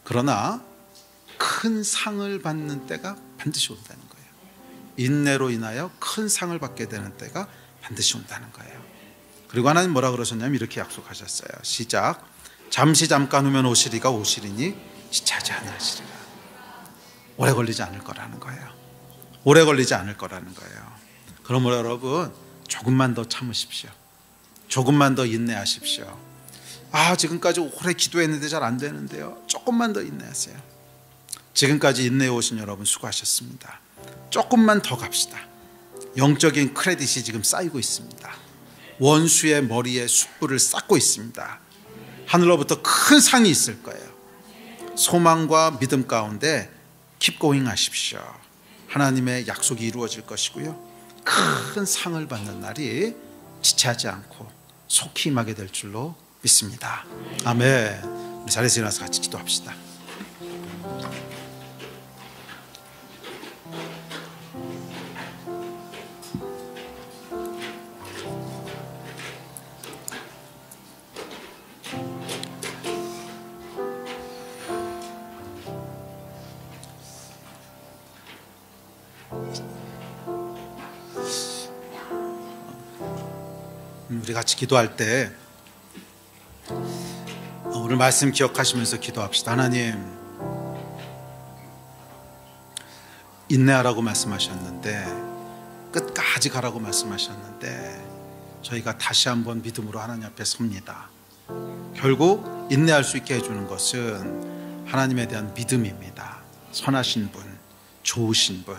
그러나 큰 상을 받는 때가 반드시 온다는 거예요. 인내로 인하여 큰 상을 받게 되는 때가 반드시 온다는 거예요. 그리고 하나님 뭐라 그러셨냐면 이렇게 약속하셨어요. 시작. 잠시 잠깐 후면 오시리가 오시리니 지체하지 아니하시리라. 오래 걸리지 않을 거라는 거예요. 오래 걸리지 않을 거라는 거예요. 그러므로 여러분 조금만 더 참으십시오. 조금만 더 인내하십시오. 지금까지 오래 기도했는데 잘 안 되는데요. 조금만 더 인내하세요. 지금까지 인내해 오신 여러분 수고하셨습니다. 조금만 더 갑시다. 영적인 크레딧이 지금 쌓이고 있습니다. 원수의 머리에 숯불을 쌓고 있습니다. 하늘로부터 큰 상이 있을 거예요. 소망과 믿음 가운데 keep going 하십시오. 하나님의 약속이 이루어질 것이고요. 큰 상을 받는 날이 지체하지 않고 속히 임하게 될 줄로 믿습니다. 아멘. 우리 자리에서 일어나서 같이 기도합시다. 우리 같이 기도할 때 오늘 말씀 기억하시면서 기도합시다. 하나님, 인내하라고 말씀하셨는데, 끝까지 가라고 말씀하셨는데, 저희가 다시 한번 믿음으로 하나님 앞에 섭니다. 결국 인내할 수 있게 해주는 것은 하나님에 대한 믿음입니다. 선하신 분, 좋으신 분,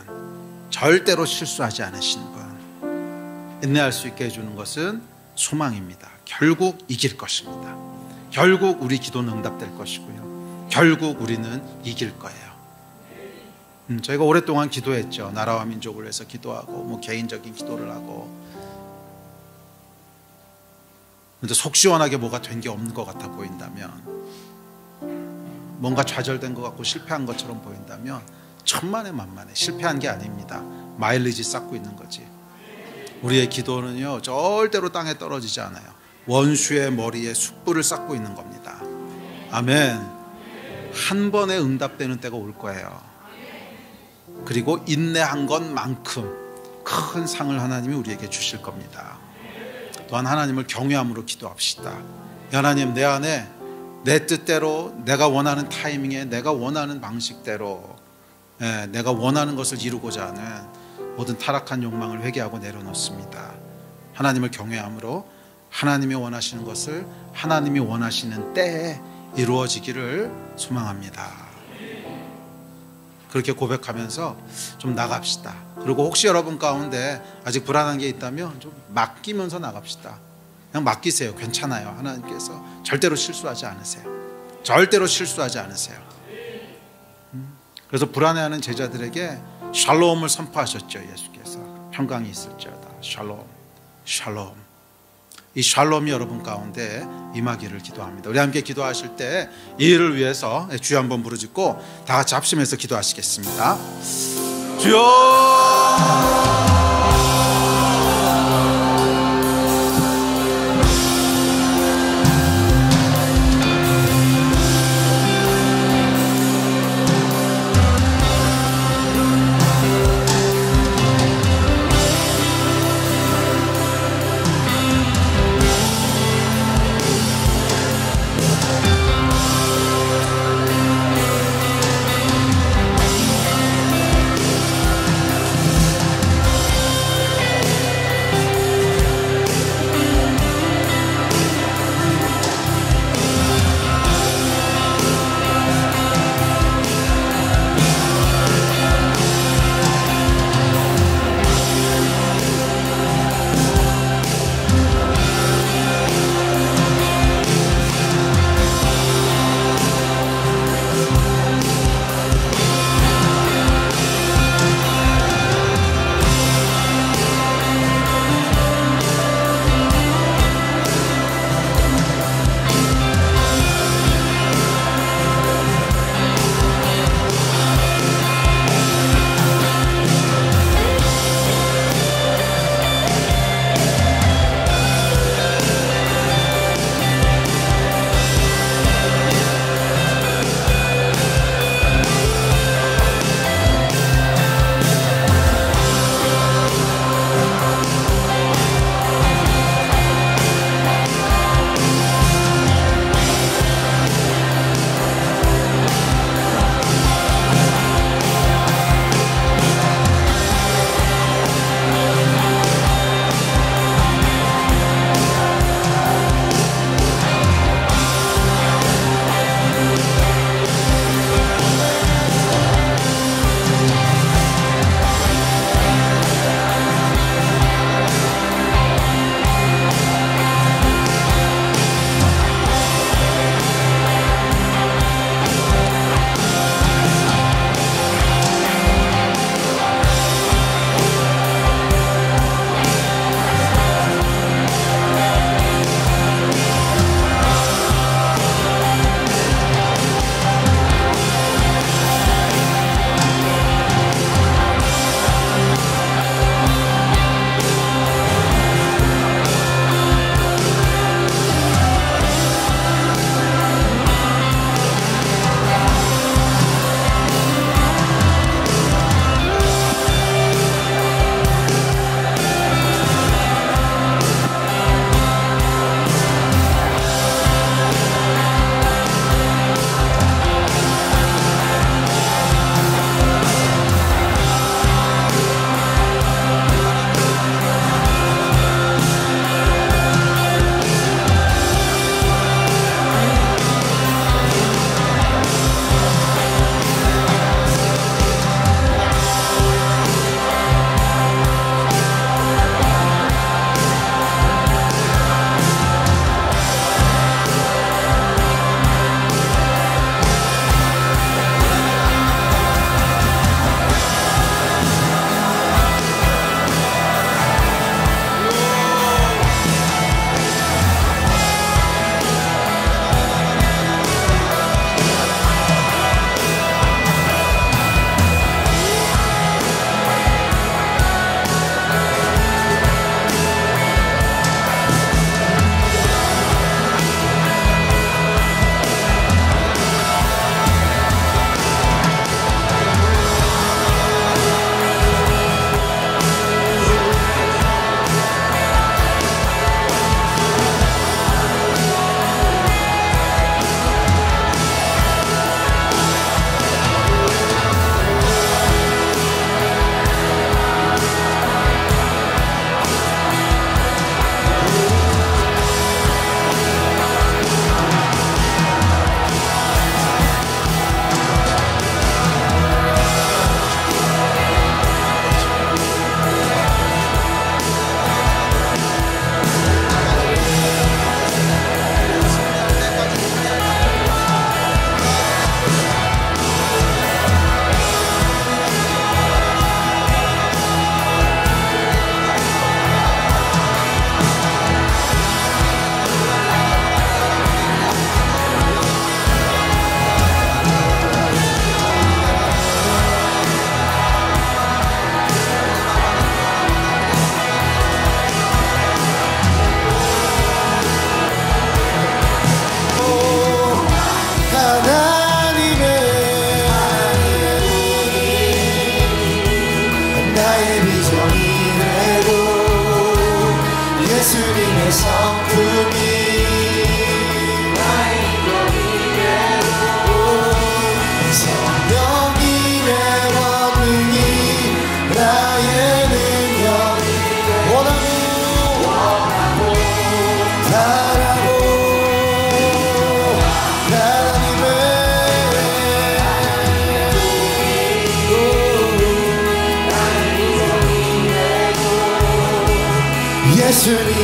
절대로 실수하지 않으신 분. 인내할 수 있게 해주는 것은 소망입니다. 결국 이길 것입니다. 결국 우리 기도는 응답될 것이고요, 결국 우리는 이길 거예요. 저희가 오랫동안 기도했죠. 나라와 민족을 위해서 기도하고 개인적인 기도를 하고. 근데 속 시원하게 뭐가 된 게 없는 것 같아 보인다면, 뭔가 좌절된 것 같고 실패한 것처럼 보인다면 천만에 만만에 실패한 게 아닙니다. 마일리지 쌓고 있는 거지. 우리의 기도는요, 절대로 땅에 떨어지지 않아요. 원수의 머리에 숯불을 쌓고 있는 겁니다. 아멘. 한 번에 응답되는 때가 올 거예요. 그리고 인내한 것만큼 큰 상을 하나님이 우리에게 주실 겁니다. 또한 하나님을 경외함으로 기도합시다. 하나님, 내 안에 내 뜻대로, 내가 원하는 타이밍에, 내가 원하는 방식대로, 내가 원하는 것을 이루고자 하는 모든 타락한 욕망을 회개하고 내려놓습니다. 하나님을 경외함으로 하나님이 원하시는 것을 하나님이 원하시는 때에 이루어지기를 소망합니다. 그렇게 고백하면서 좀 나갑시다. 그리고 혹시 여러분 가운데 아직 불안한 게 있다면 좀 맡기면서 나갑시다. 그냥 맡기세요. 괜찮아요. 하나님께서 절대로 실수하지 않으세요. 절대로 실수하지 않으세요. 그래서 불안해하는 제자들에게 샬롬을 선포하셨죠. 예수께서 평강이 있을지어다. 샬롬, 샬롬. 이 샬롬이 여러분 가운데 임하기를 기도합니다. 우리 함께 기도하실 때 이 일을 위해서 주여 한번 부르짖고 다 같이 합심해서 기도하시겠습니다. 주여!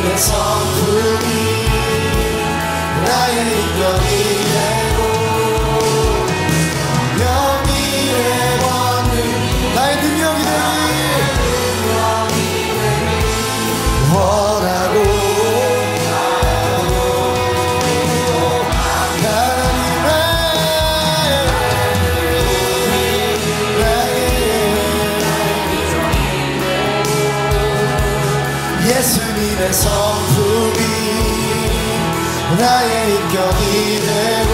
예수님의 성품이 나의 인격이 되고 영광의 원을 나의 능력이 되니 원하고 예수님의 성품이 나의 인격이 되고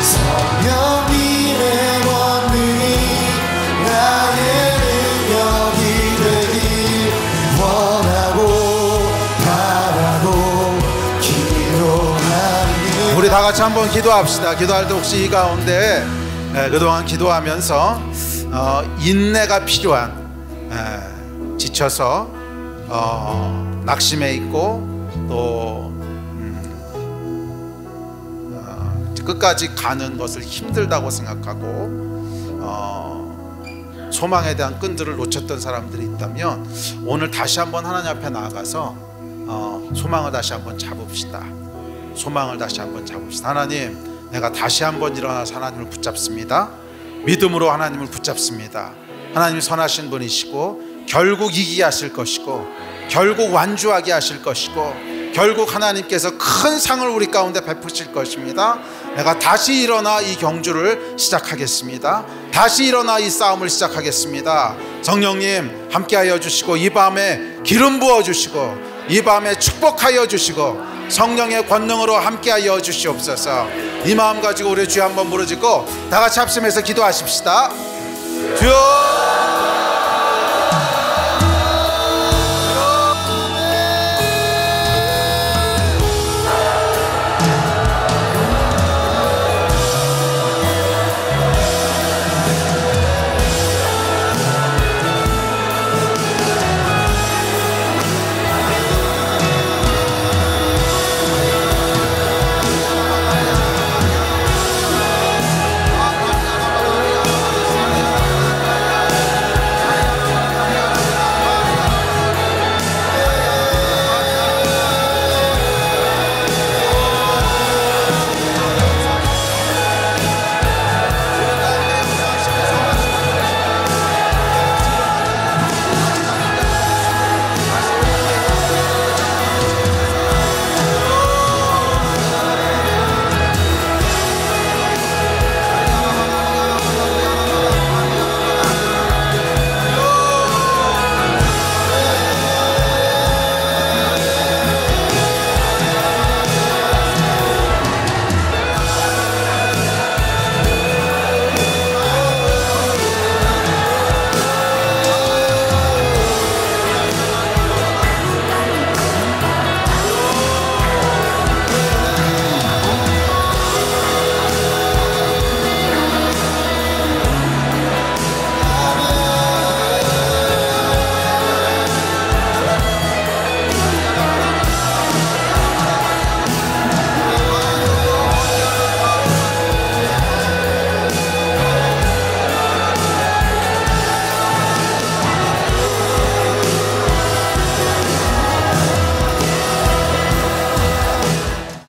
성령님의 권능이 나의 능력이 되기 원하고 바라고 기도하니. 우리 다 같이 한번 기도합시다. 기도할 때 혹시 이 가운데 그동안 기도하면서 인내가 필요한, 지쳐서 낙심해 있고 또 끝까지 가는 것을 힘들다고 생각하고 소망에 대한 끈들을 놓쳤던 사람들이 있다면 오늘 다시 한번 하나님 앞에 나아가서 소망을 다시 한번 잡읍시다. 소망을 다시 한번 잡읍시다. 하나님, 내가 다시 한번 일어나서 하나님을 붙잡습니다. 믿음으로 하나님을 붙잡습니다. 하나님 선하신 분이시고 결국 이기게 하실 것이고 결국 완주하게 하실 것이고 결국 하나님께서 큰 상을 우리 가운데 베푸실 것입니다. 내가 다시 일어나 이 경주를 시작하겠습니다. 다시 일어나 이 싸움을 시작하겠습니다. 성령님 함께하여 주시고 이 밤에 기름 부어주시고 이 밤에 축복하여 주시고 성령의 권능으로 함께하여 주시옵소서. 이 마음 가지고 우리 주여 한번 부르짖고 다 같이 합심해서 기도하십시다. 주여